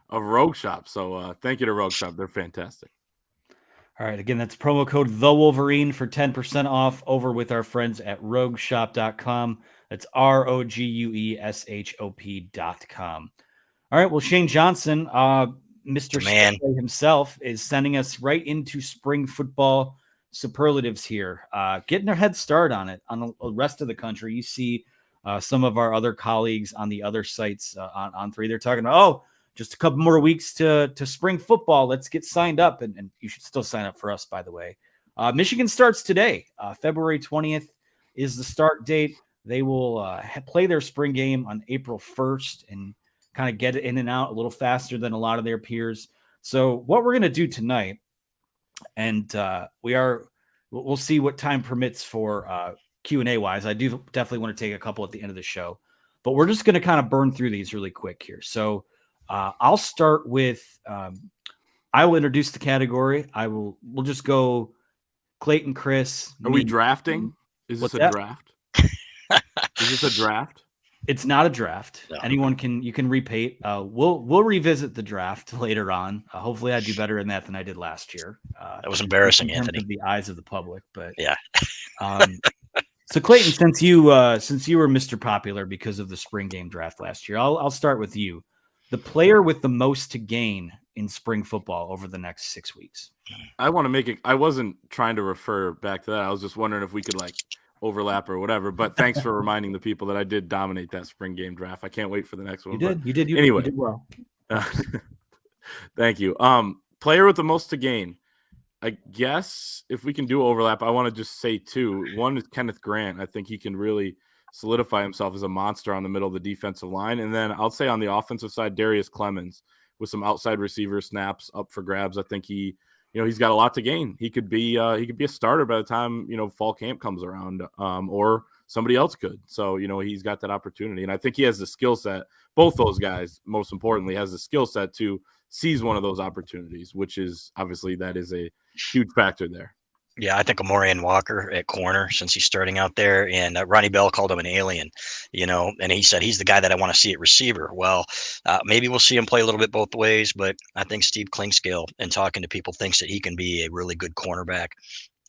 Speaker 3: of Rogue Shop. So thank you to Rogue Shop. They're fantastic.
Speaker 1: All right. Again, that's promo code The Wolverine for 10% off over with our friends at rogueshop.com. That's ROGUESHOP.com. All right. Well, Shane Johnson, Mr.
Speaker 2: Man
Speaker 1: himself, is sending us right into spring football superlatives here, getting their head start on it. On the rest of the country, you see some of our other colleagues on the other sites on 3. They're talking about, just a couple more weeks to spring football. Let's get signed up, and you should still sign up for us, by the way. Michigan starts today. February 20th is the start date. They will play their spring game on April 1st and kind of get it in and out a little faster than a lot of their peers. So what we're going to do tonight, and we'll see what time permits for Q&A wise. I do definitely want to take a couple at the end of the show, but we're just going to kind of burn through these really quick here. So I'll start with, I will introduce the category. We'll just go Clayton, Chris.
Speaker 3: Are we drafting? Is this a draft? Is this a draft?
Speaker 1: It's not a draft.
Speaker 2: No.
Speaker 1: Anyone you can repeat. We'll revisit the draft later on. Hopefully I do better in that than I did last year.
Speaker 2: That was embarrassing, Anthony.
Speaker 1: Of the eyes of the public, but
Speaker 2: yeah.
Speaker 1: So Clayton, since you were Mr. Popular because of the spring game draft last year, I'll start with you. The player with the most to gain in spring football over the next 6 weeks.
Speaker 3: I want to make it. I wasn't trying to refer back to that. I was just wondering if we could overlap or whatever. But thanks for reminding the people that I did dominate that spring game draft. I can't wait for the next one.
Speaker 1: You did.
Speaker 3: Anyway,
Speaker 1: you did well.
Speaker 3: Thank you. Player with the most to gain. I guess if we can do overlap, I want to just say 2. One is Kenneth Grant. I think he can really solidify himself as a monster on the middle of the defensive line. And then I'll say on the offensive side, Darius Clemens with some outside receiver snaps up for grabs. I think he's got a lot to gain. He could be a starter by the time, fall camp comes around, or somebody else could. So, he's got that opportunity. And I think he has the skill set. Both those guys, most importantly, has the skill set to seize one of those opportunities, which is obviously that is a huge factor there.
Speaker 2: Yeah, I think Amorian Walker at corner, since he's starting out there, and Ronnie Bell called him an alien, and he said he's the guy that I want to see at receiver. Well, maybe we'll see him play a little bit both ways, but I think Steve Klingscale, in talking to people, thinks that he can be a really good cornerback.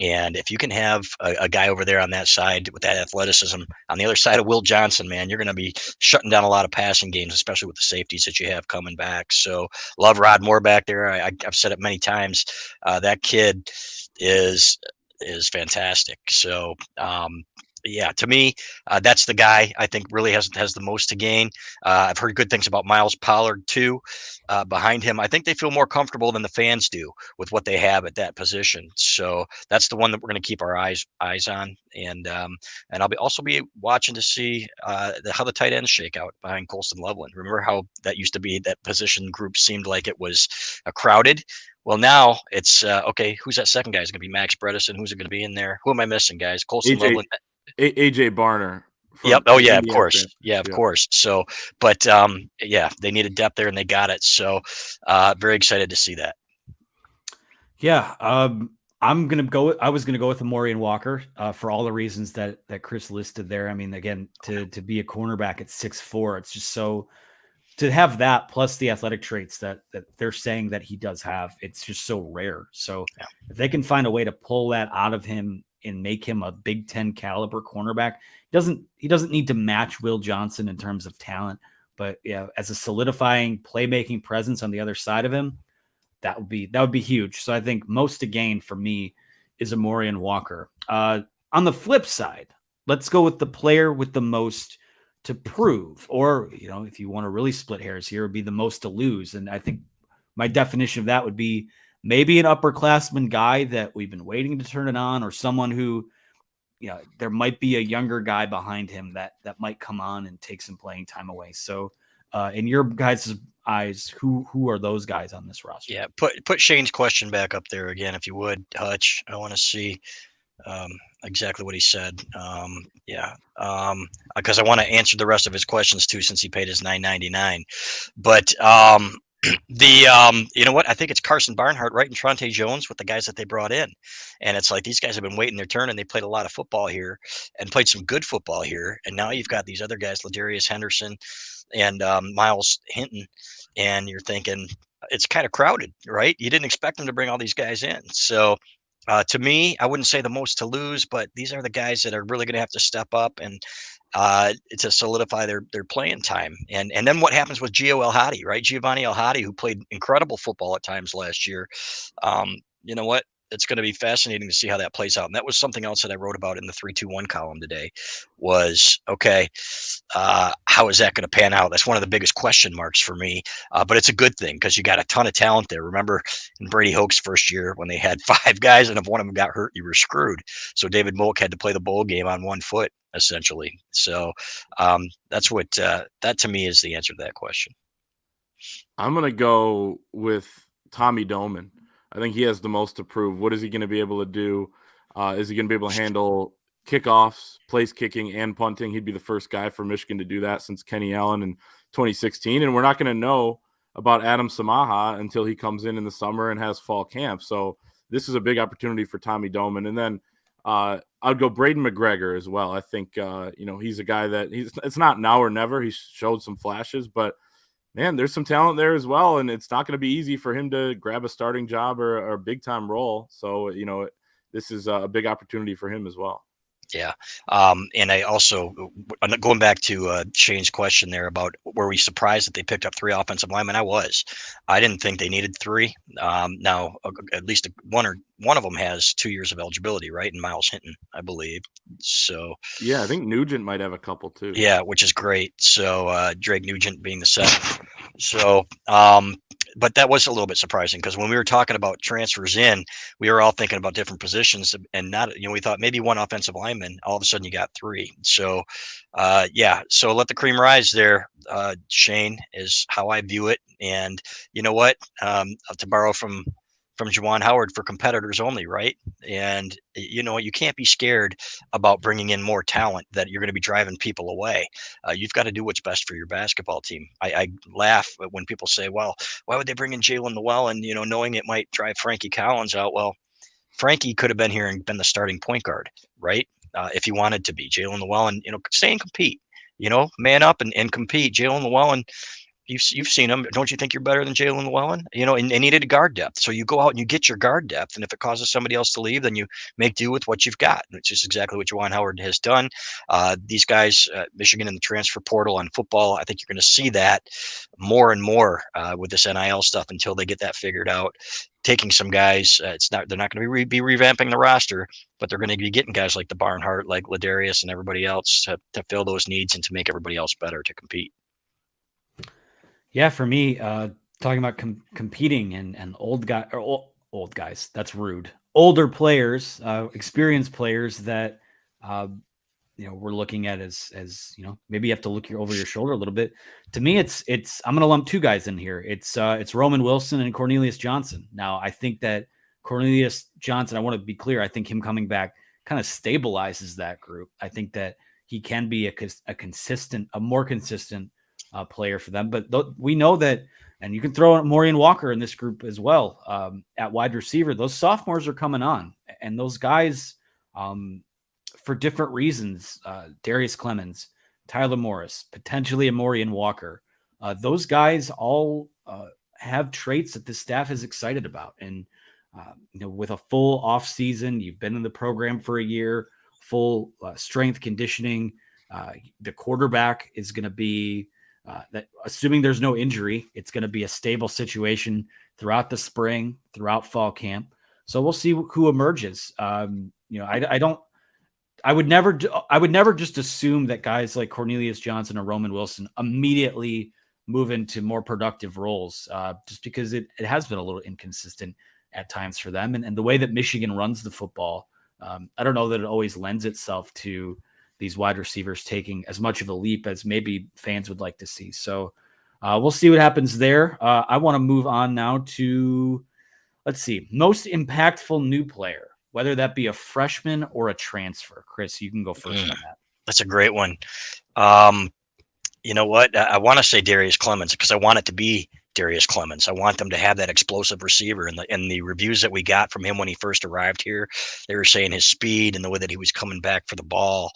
Speaker 2: And if you can have a guy over there on that side with that athleticism, on the other side of Will Johnson, man, you're going to be shutting down a lot of passing games, especially with the safeties that you have coming back. So love Rod Moore back there. I've said it many times. That kid is fantastic. So yeah, to me, that's the guy I think really has the most to gain. I've heard good things about Miles Pollard too. Behind him, I think they feel more comfortable than the fans do with what they have at that position. So that's the one that we're going to keep our eyes on, and I'll also be watching to see how the tight ends shake out behind Colston Loveland. Remember how that used to be, that position group seemed like it was crowded. Well, now it's okay. Who's that second guy? Is it going to be Max Bredesen? Who's it going to be in there? Who am I missing, guys? Colston Loveland.
Speaker 3: AJ Barner.
Speaker 2: Yep. Oh yeah, of course. Yeah, of course. So, but yeah, they needed depth there and they got it. So, very excited to see that.
Speaker 1: Yeah, I was gonna go with Amorian Walker for all the reasons that Chris listed there. I mean, again, to be a cornerback at 6'4", it's just so to have that plus the athletic traits that they're saying that he does have. It's just so rare. So
Speaker 2: Yeah.
Speaker 1: if they can find a way to pull that out of him and make him a Big Ten caliber cornerback, he doesn't need to match Will Johnson in terms of talent, but yeah, as a solidifying playmaking presence on the other side of him, that would be huge. So I think most to gain for me is Amorian Walker. On the flip side, let's go with the player with the most to prove, or if you want to really split hairs here, would be the most to lose. And I think my definition of that would be maybe an upperclassman guy that we've been waiting to turn it on, or someone who, there might be a younger guy behind him that might come on and take some playing time away. So, in your guys' eyes, who are those guys on this roster?
Speaker 2: Yeah, put Shane's question back up there again, if you would, Hutch. I want to see exactly what he said. Because I want to answer the rest of his questions too, since he paid his $9.99. But you know what? I think it's Carson Barnhart, right, and Trante Jones with the guys that they brought in, and it's like these guys have been waiting their turn, and they played a lot of football here, and played some good football here, and now you've got these other guys, Ladarius Henderson and Miles Hinton, and you're thinking it's kind of crowded, right? You didn't expect them to bring all these guys in, so. To me, I wouldn't say the most to lose, but these are the guys that are really going to have to step up and to solidify their playing time. And then what happens with Gio El Hadi, right? Giovanni El Hadi, who played incredible football at times last year. You know what? It's going to be fascinating to see how that plays out. And that was something else that I wrote about in the 3-2-1 column today. Was okay. How is that going to pan out? That's one of the biggest question marks for me. But it's a good thing because you got a ton of talent there. Remember in Brady Hoke's first year when they had 5 guys, and if one of them got hurt, you were screwed. So David Molk had to play the bowl game on 1 foot, essentially. So that's what that to me is the answer to that question.
Speaker 3: I'm going to go with Tommy Doman. I think he has the most to prove. What is he going to be able to do? Is he going to be able to handle kickoffs, place kicking, and punting? He'd be the first guy for Michigan to do that since Kenny Allen in 2016. And we're not going to know about Adam Samaha until he comes in the summer and has fall camp. So this is a big opportunity for Tommy Doman. And then I'd go Braden McGregor as well. I think, he's a guy that it's not now or never. He's showed some flashes, but man, there's some talent there as well. And it's not going to be easy for him to grab a starting job or a big time role. So, this is a big opportunity for him as well.
Speaker 2: Yeah. And I also, going back to Shane's question there about were we surprised that they picked up 3 offensive linemen? I didn't think they needed 3. Now, at least one of them has 2 years of eligibility, right? And Miles Hinton, I believe. So,
Speaker 3: yeah, I think Nugent might have a couple too.
Speaker 2: Yeah, which is great. So Drake Nugent being the 7th. So, but that was a little bit surprising because when we were talking about transfers in, we were all thinking about different positions and not, we thought maybe 1 offensive lineman, all of a sudden you got 3. So, so let the cream rise there, Shane, is how I view it. And you know what, to borrow from Juwan Howard, for competitors only, right? And you can't be scared about bringing in more talent that you're going to be driving people away. You've got to do what's best for your basketball team. I laugh when people say, well, why would they bring in Jalen Llewellyn, knowing it might drive Frankie Collins out? Well, Frankie could have been here and been the starting point guard, right? If he wanted to be. Jalen Llewellyn, stay and compete, man up and compete. Jalen Llewellyn, you've seen him. Don't you think you're better than Jalen Llewellyn? And needed guard depth. So you go out and you get your guard depth. And if it causes somebody else to leave, then you make do with what you've got. Which is exactly what Juwan Howard has done. These guys, Michigan in the transfer portal on football, I think you're going to see that more and more with this NIL stuff until they get that figured out. Taking some guys, they're not going to be revamping the roster, but they're going to be getting guys like the Barnhart, like Ladarius, and everybody else to fill those needs and to make everybody else better to compete.
Speaker 1: Yeah, for me, talking about competing and old guys, that's rude. Older players, experienced players that we're looking at as maybe you have to look over your shoulder a little bit. To me, it's I'm going to lump 2 guys in here. It's Roman Wilson and Cornelius Johnson. Now, I think that Cornelius Johnson, I want to be clear, I think him coming back kind of stabilizes that group. I think that he can be a more consistent player for them. But we know that And you can throw in Maureen Walker in this group as well at wide receiver. Those sophomores are coming on, and those guys, for different reasons, Darius Clemens, Tyler Morris, potentially a Maureen Walker, those guys all have traits that the staff is excited about. And with a full off season, you've been in the program for a year, full strength conditioning. The quarterback is going to be that, assuming there's no injury, it's going to be a stable situation throughout the spring, throughout fall camp. So we'll see who emerges. I would never just assume that guys like Cornelius Johnson or Roman Wilson immediately move into more productive roles, just because it has been a little inconsistent at times for them. And the way that Michigan runs the football, I don't know that it always lends itself to these wide receivers taking as much of a leap as maybe fans would like to see. So we'll see what happens there. I want to move on now to, let's see, most impactful new player, whether that be a freshman or a transfer. Chris, you can go first on that.
Speaker 2: That's a great one. You know what? I want to say Darius Clemens because I want it to be Darius Clemens. I want them to have that explosive receiver. And the reviews that we got from him when he first arrived here, they were saying his speed and the way that he was coming back for the ball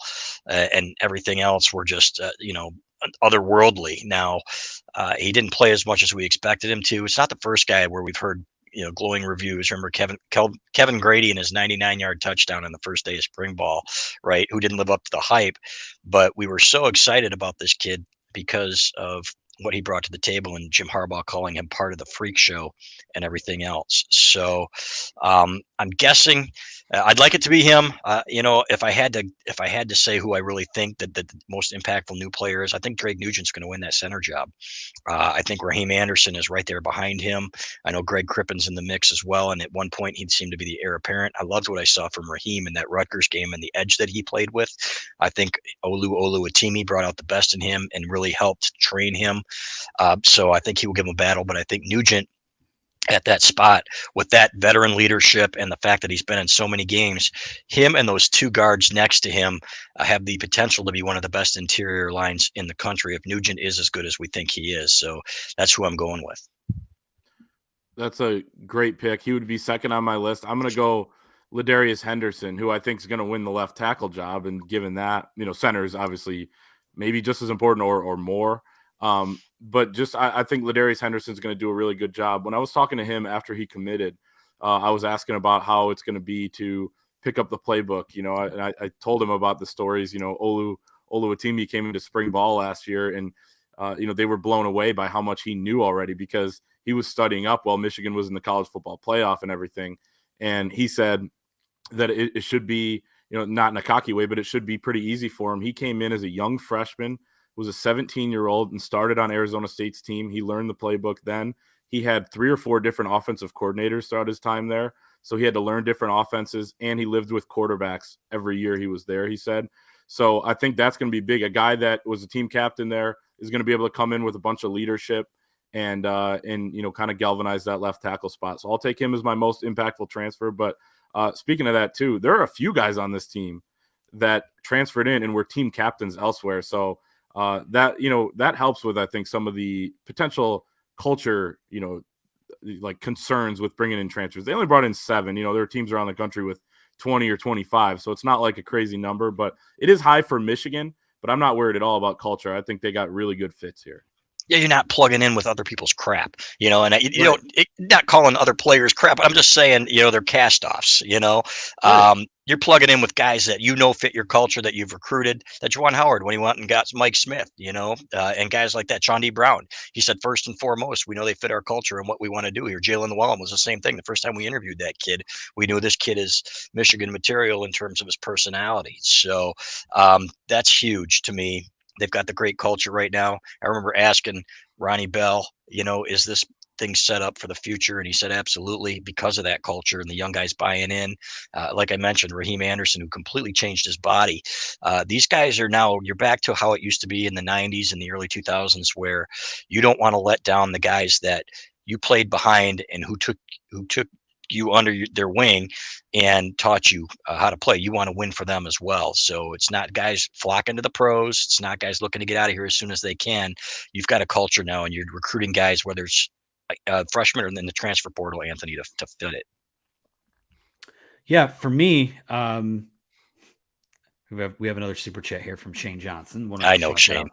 Speaker 2: and everything else were just, otherworldly. Now, he didn't play as much as we expected him to. It's not the first guy where we've heard glowing reviews. Remember Kevin Grady and his 99-yard touchdown on the first day of spring ball, right? Who didn't live up to the hype, but we were so excited about this kid because of what he brought to the table and Jim Harbaugh calling him part of the freak show and everything else. So I'm guessing I'd like it to be him. If I had to say who I really think that the most impactful new player is, I think Greg Nugent's going to win that center job. I think Raheem Anderson is right there behind him. I know Greg Crippen's in the mix as well. And at one point he seemed to be the heir apparent. I loved what I saw from Raheem in that Rutgers game and the edge that he played with. I think Oluwatimi brought out the best in him and really helped train him. So I think he will give him a battle, but I think Nugent at that spot with that veteran leadership and the fact that he's been in so many games, him and those two guards next to him have the potential to be one of the best interior lines in the country if Nugent is as good as we think he is. So that's who I'm going with.
Speaker 3: That's a great pick. He would be second on my list. I'm going to go Ladarius Henderson, who I think is going to win the left tackle job. And given that, center is obviously maybe just as important or more. But just I think Ladarius Henderson is going to do a really good job. When I was talking to him after he committed, I was asking about how it's going to be to pick up the playbook. And I told him about the stories. Oluwatimi came into spring ball last year, and they were blown away by how much he knew already because he was studying up while Michigan was in the college football playoff and everything. And he said that it should be, not in a cocky way, but it should be pretty easy for him. He came in as a young freshman, was a 17-year-old and started on Arizona State's team. He learned the playbook then. He had 3 or 4 different offensive coordinators throughout his time there. So he had to learn different offenses, and he lived with quarterbacks every year he was there, he said. So I think that's going to be big. A guy that was a team captain there is going to be able to come in with a bunch of leadership and kind of galvanize that left tackle spot. So I'll take him as my most impactful transfer. But speaking of that too, there are a few guys on this team that transferred in and were team captains elsewhere. So that helps with, I think, some of the potential culture, like concerns with bringing in transfers. They only brought in 7. There are teams around the country with 20 or 25. So it's not like a crazy number, but it is high for Michigan. But I'm not worried at all about culture. I think they got really good fits here.
Speaker 2: Yeah, you're not plugging in with other people's crap, not calling other players crap. I'm just saying, they're cast-offs, You're plugging in with guys that fit your culture, that you've recruited, that Juwan Howard when he went and got Mike Smith, and guys like that. Sean D. Brown, he said, first and foremost, we know they fit our culture and what we want to do here. Jalen Llewellyn was the same thing. The first time we interviewed that kid, we knew this kid is Michigan material in terms of his personality. So that's huge to me. They've got the great culture right now. I remember asking Ronnie Bell, is this thing set up for the future? And he said, absolutely, because of that culture and the young guys buying in. Like I mentioned, Raheem Anderson, who completely changed his body. These guys are now, you're back to how it used to be in the 90s and the early 2000s, where you don't want to let down the guys that you played behind and who took you under their wing and taught you how to play. You want to win for them as well. So it's not guys flocking to the pros. It's not guys looking to get out of here as soon as they can. You've got a culture now and you're recruiting guys, whether it's freshman or in the transfer portal, Anthony, to fit it?
Speaker 1: Yeah, for me, we have another super chat here from Shane Johnson.
Speaker 2: I know Shane.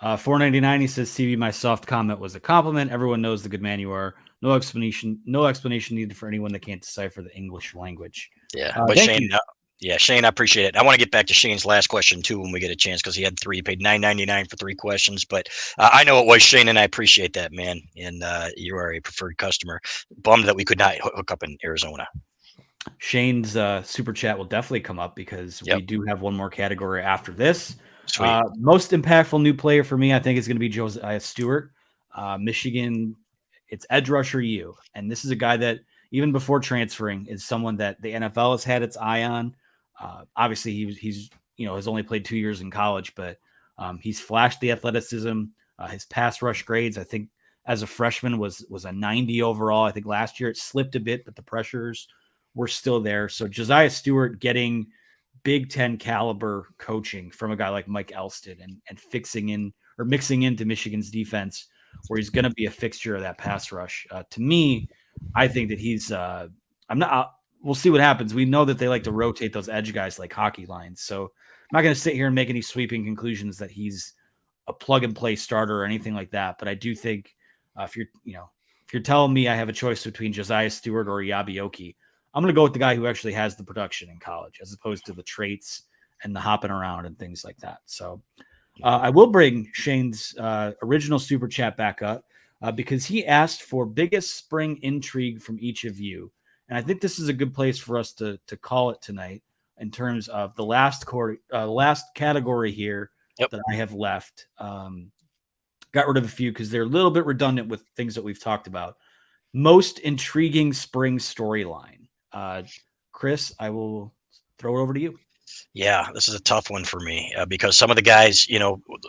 Speaker 1: $4.99. He says, "CV, my soft comment was a compliment. Everyone knows the good man you are. No explanation needed for anyone that can't decipher the English language."
Speaker 2: Yeah, but Shane, Shane, I appreciate it. I want to get back to Shane's last question too when we get a chance, because he had 3. He paid $9.99 for 3 questions, but I know it was Shane, and I appreciate that, man. And you are a preferred customer. Bummed that we could not hook up in Arizona.
Speaker 1: Shane's super chat will definitely come up because we do have one more category after this.
Speaker 2: Sweet.
Speaker 1: Most impactful new player for me, I think, is going to be Josiah Stewart. Michigan, it's edge rusher U. And this is a guy that, even before transferring, is someone that the NFL has had its eye on. Obviously, he's has only played 2 years in college, but he's flashed the athleticism. His pass rush grades, I think, as a freshman was a 90 overall. I think last year it slipped a bit, but the pressures were still there. So Josiah Stewart getting Big Ten caliber coaching from a guy like Mike Elston and mixing into Michigan's defense, where he's going to be a fixture of that pass rush. To me, I think that he's we'll see what happens. We know that they like to rotate those edge guys like hockey lines. So I'm not going to sit here and make any sweeping conclusions that he's a plug and play starter or anything like that. But I do think if you're telling me I have a choice between Josiah Stewart or Yabioki, I'm going to go with the guy who actually has the production in college, as opposed to the traits and the hopping around and things like that. So I will bring Shane's original super chat back up because he asked for biggest spring intrigue from each of you. And I think this is a good place for us to call it tonight in terms of the last category here that I have left. Got rid of a few because they're a little bit redundant with things that we've talked about. Most intriguing spring storyline. Chris, I will throw it over to you.
Speaker 2: Yeah, this is a tough one for me because some of the guys,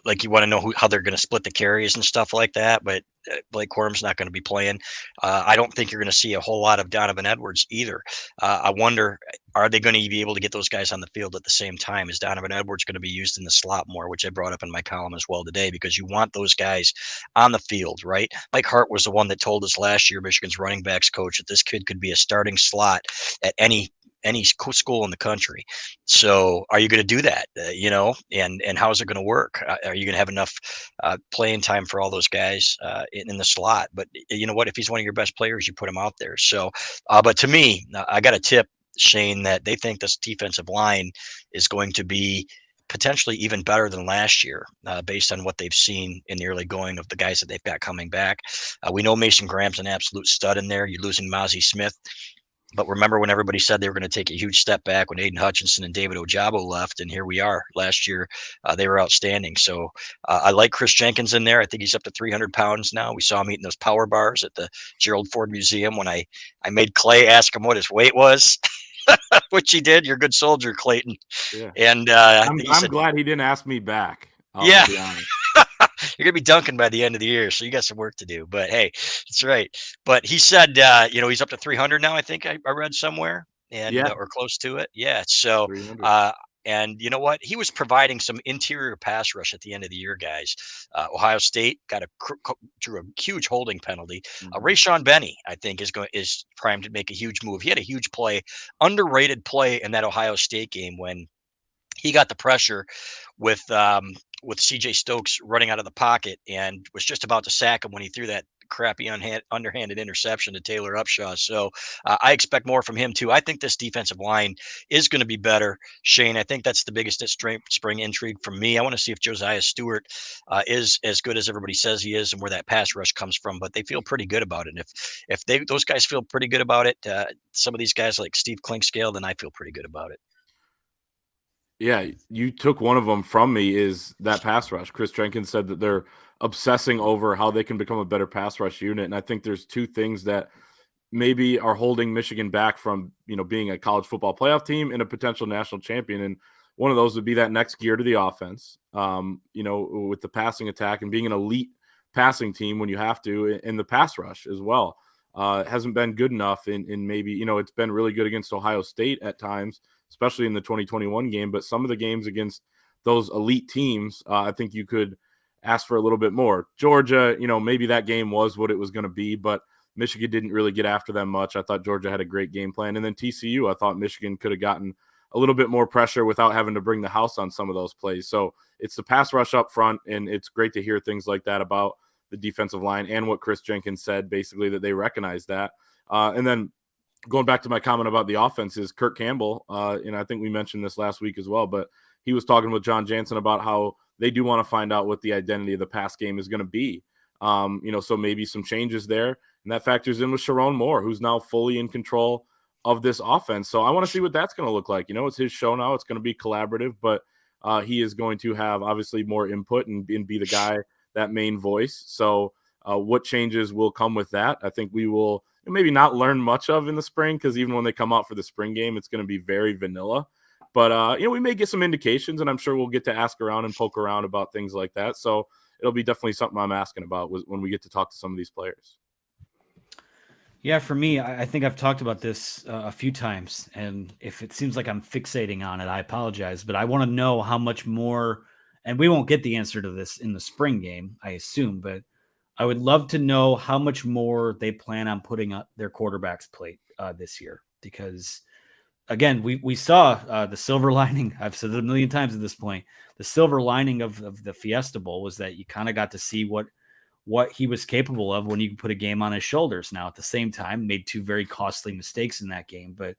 Speaker 2: like you want to know how they're going to split the carries and stuff like that. But Blake Corum's not going to be playing. I don't think you're going to see a whole lot of Donovan Edwards either. I wonder, are they going to be able to get those guys on the field at the same time? Is Donovan Edwards going to be used in the slot more, which I brought up in my column as well today, because you want those guys on the field, right? Mike Hart was the one that told us last year, Michigan's running backs coach, that this kid could be a starting slot at any school in the country. So are you going to do that, and how is it going to work? Are you going to have enough playing time for all those guys in the slot? But you know what, if he's one of your best players, you put him out there. So, but to me, I got a tip, Shane, that they think this defensive line is going to be potentially even better than last year, based on what they've seen in the early going of the guys that they've got coming back. We know Mason Graham's an absolute stud in there. You're losing Mozzie Smith. But remember when everybody said they were going to take a huge step back when Aiden Hutchinson and David Ojabo left, and here we are. Last year, they were outstanding. So I like Chris Jenkins in there. I think he's up to 300 pounds now. We saw him eating those power bars at the Gerald Ford Museum when I made Clay ask him what his weight was, which he did. You're a good soldier, Clayton.
Speaker 3: Yeah.
Speaker 2: And
Speaker 3: I'm glad he didn't ask me back.
Speaker 2: Yeah.
Speaker 3: To be honest.
Speaker 2: You're going to be dunking by the end of the year, so you got some work to do. But, hey, that's right. But he said, he's up to 300 now, I think I read somewhere, and or close to it. Yeah, so and you know what? He was providing some interior pass rush at the end of the year, guys. Ohio State drew a huge holding penalty. Rayshon Benny, I think, is primed to make a huge move. He had a huge play, underrated play in that Ohio State game when he got the pressure with CJ Stokes running out of the pocket and was just about to sack him when he threw that crappy underhanded interception to Taylor Upshaw. So I expect more from him too. I think this defensive line is going to be better, Shane. I think that's the biggest spring intrigue for me. I want to see if Josiah Stewart is as good as everybody says he is and where that pass rush comes from, but they feel pretty good about it. And if those guys feel pretty good about it, some of these guys like Steve Klinkscale, then I feel pretty good about it.
Speaker 3: Yeah, you took one of them from me, is that pass rush. Chris Jenkins said that they're obsessing over how they can become a better pass rush unit. And I think there's two things that maybe are holding Michigan back from, being a college football playoff team and a potential national champion. And one of those would be that next gear to the offense, with the passing attack and being an elite passing team when you have to, and the pass rush as well. It hasn't been good enough in maybe, it's been really good against Ohio State at times, especially in the 2021 game. But some of the games against those elite teams, I think you could ask for a little bit more. Georgia, maybe that game was what it was going to be, but Michigan didn't really get after them much. I thought Georgia had a great game plan. And then TCU, I thought Michigan could have gotten a little bit more pressure without having to bring the house on some of those plays. So it's the pass rush up front, and it's great to hear things like that about the defensive line and what Chris Jenkins said, basically, that they recognize that. And then going back to my comment about the offense is Kirk Campbell, and I think we mentioned this last week as well, but he was talking with John Jansen about how they do want to find out what the identity of the pass game is going to be. So maybe some changes there. And that factors in with Sharon Moore, who's now fully in control of this offense. So I want to see what that's going to look like. It's his show now. It's going to be collaborative, but he is going to have obviously more input and be the guy, that main voice. So what changes will come with that? I think we will maybe not learn much of in the spring, because even when they come out for the spring game, it's going to be very vanilla. But, we may get some indications, and I'm sure we'll get to ask around and poke around about things like that. So it'll be definitely something I'm asking about when we get to talk to some of these players.
Speaker 1: Yeah, for me, I think I've talked about this a few times, and if it seems like I'm fixating on it, I apologize, but I want to know how much more, and we won't get the answer to this in the spring game, I assume, but I would love to know how much more they plan on putting up their quarterback's plate this year, because again, we saw the silver lining. I've said it a million times at this point. The silver lining of the Fiesta Bowl was that you kind of got to see what he was capable of when you put a game on his shoulders. Now, at the same time, made two very costly mistakes in that game. But,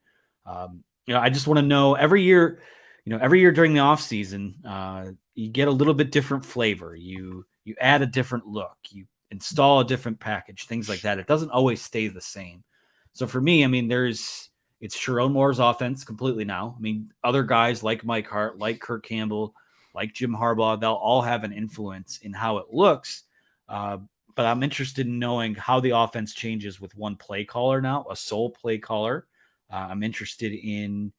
Speaker 1: I just want to know every year during the off season, you get a little bit different flavor. You add a different look, you install a different package, things like that. It doesn't always stay the same. So for me, it's Sharon Moore's offense completely now. Other guys like Mike Hart, like Kirk Campbell, like Jim Harbaugh, they'll all have an influence in how it looks. But I'm interested in knowing how the offense changes with one play caller now, a sole play caller. I'm interested in,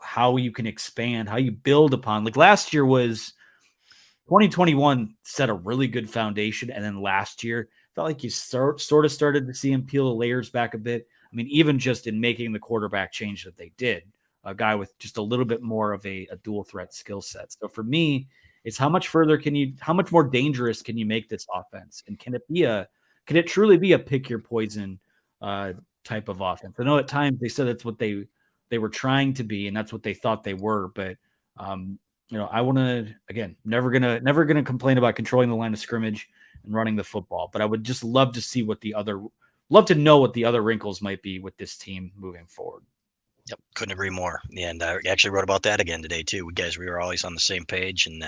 Speaker 1: how you can expand, how you build upon. Like last year was 2021 set a really good foundation. And then last year felt like you sort of started to see him peel the layers back a bit. Even just in making the quarterback change that they did, a guy with just a little bit more of a dual threat skill set. So for me, it's how much more dangerous can you make this offense? And can it truly be a pick your poison type of offense? I know at times they said that's what they were trying to be, and that's what they thought they were. But I want to, again, never gonna complain about controlling the line of scrimmage and running the football, but I would just love to see love to know what the other wrinkles might be with this team moving forward.
Speaker 2: Yep, couldn't agree more. And I actually wrote about that again today too. We were always on the same page, and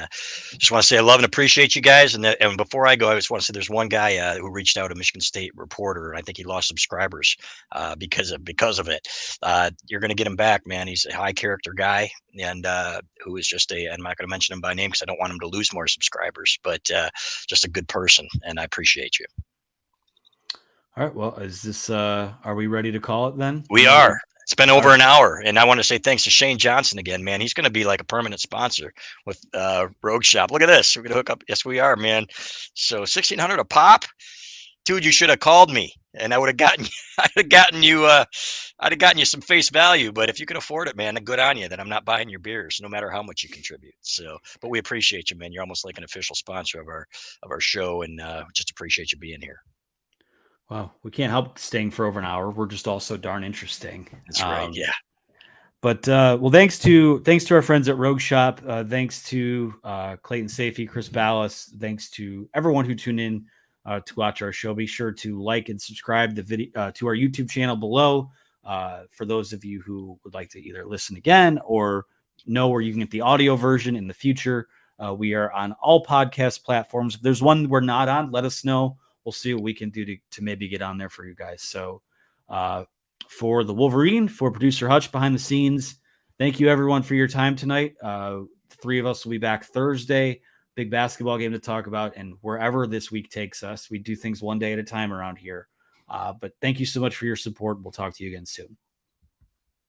Speaker 2: just want to say I love and appreciate you guys. And before I go, I just want to say there's one guy who reached out, a Michigan State reporter. I think he lost subscribers because of it. You're going to get him back, man. He's a high character guy, and who is just I'm not going to mention him by name because I don't want him to lose more subscribers, but just a good person, and I appreciate you.
Speaker 1: All right. Well, is this? Are we ready to call it then?
Speaker 2: We are. It's been over an hour, and I want to say thanks to Shane Johnson again, man. He's going to be like a permanent sponsor with Rogue Shop. Look at this. We're going to hook up. Yes, we are, man. So $1,600 a pop, dude. You should have called me, and I would have gotten. I'd have gotten you some face value. But if you can afford it, man, then good on you. Then I'm not buying your beers, no matter how much you contribute. So, but we appreciate you, man. You're almost like an official sponsor of our show, and just appreciate you being here.
Speaker 1: Wow, we can't help staying for over an hour. We're just all so darn interesting.
Speaker 2: That's right. Yeah.
Speaker 1: But well, thanks to our friends at Rogue Shop. Thanks to Clayton, Sayfie, Chris Balas. Thanks to everyone who tuned in to watch our show. Be sure to like and subscribe the video to our YouTube channel below. For those of you who would like to either listen again or know where you can get the audio version in the future, we are on all podcast platforms. If there's one we're not on, let us know. We'll see what we can do to maybe get on there for you guys. So for the Wolverine, for producer Hutch behind the scenes, thank you everyone for your time tonight. The three of us will be back Thursday. Big basketball game to talk about, and wherever this week takes us, we do things one day at a time around here. But thank you so much for your support. We'll talk to you again soon.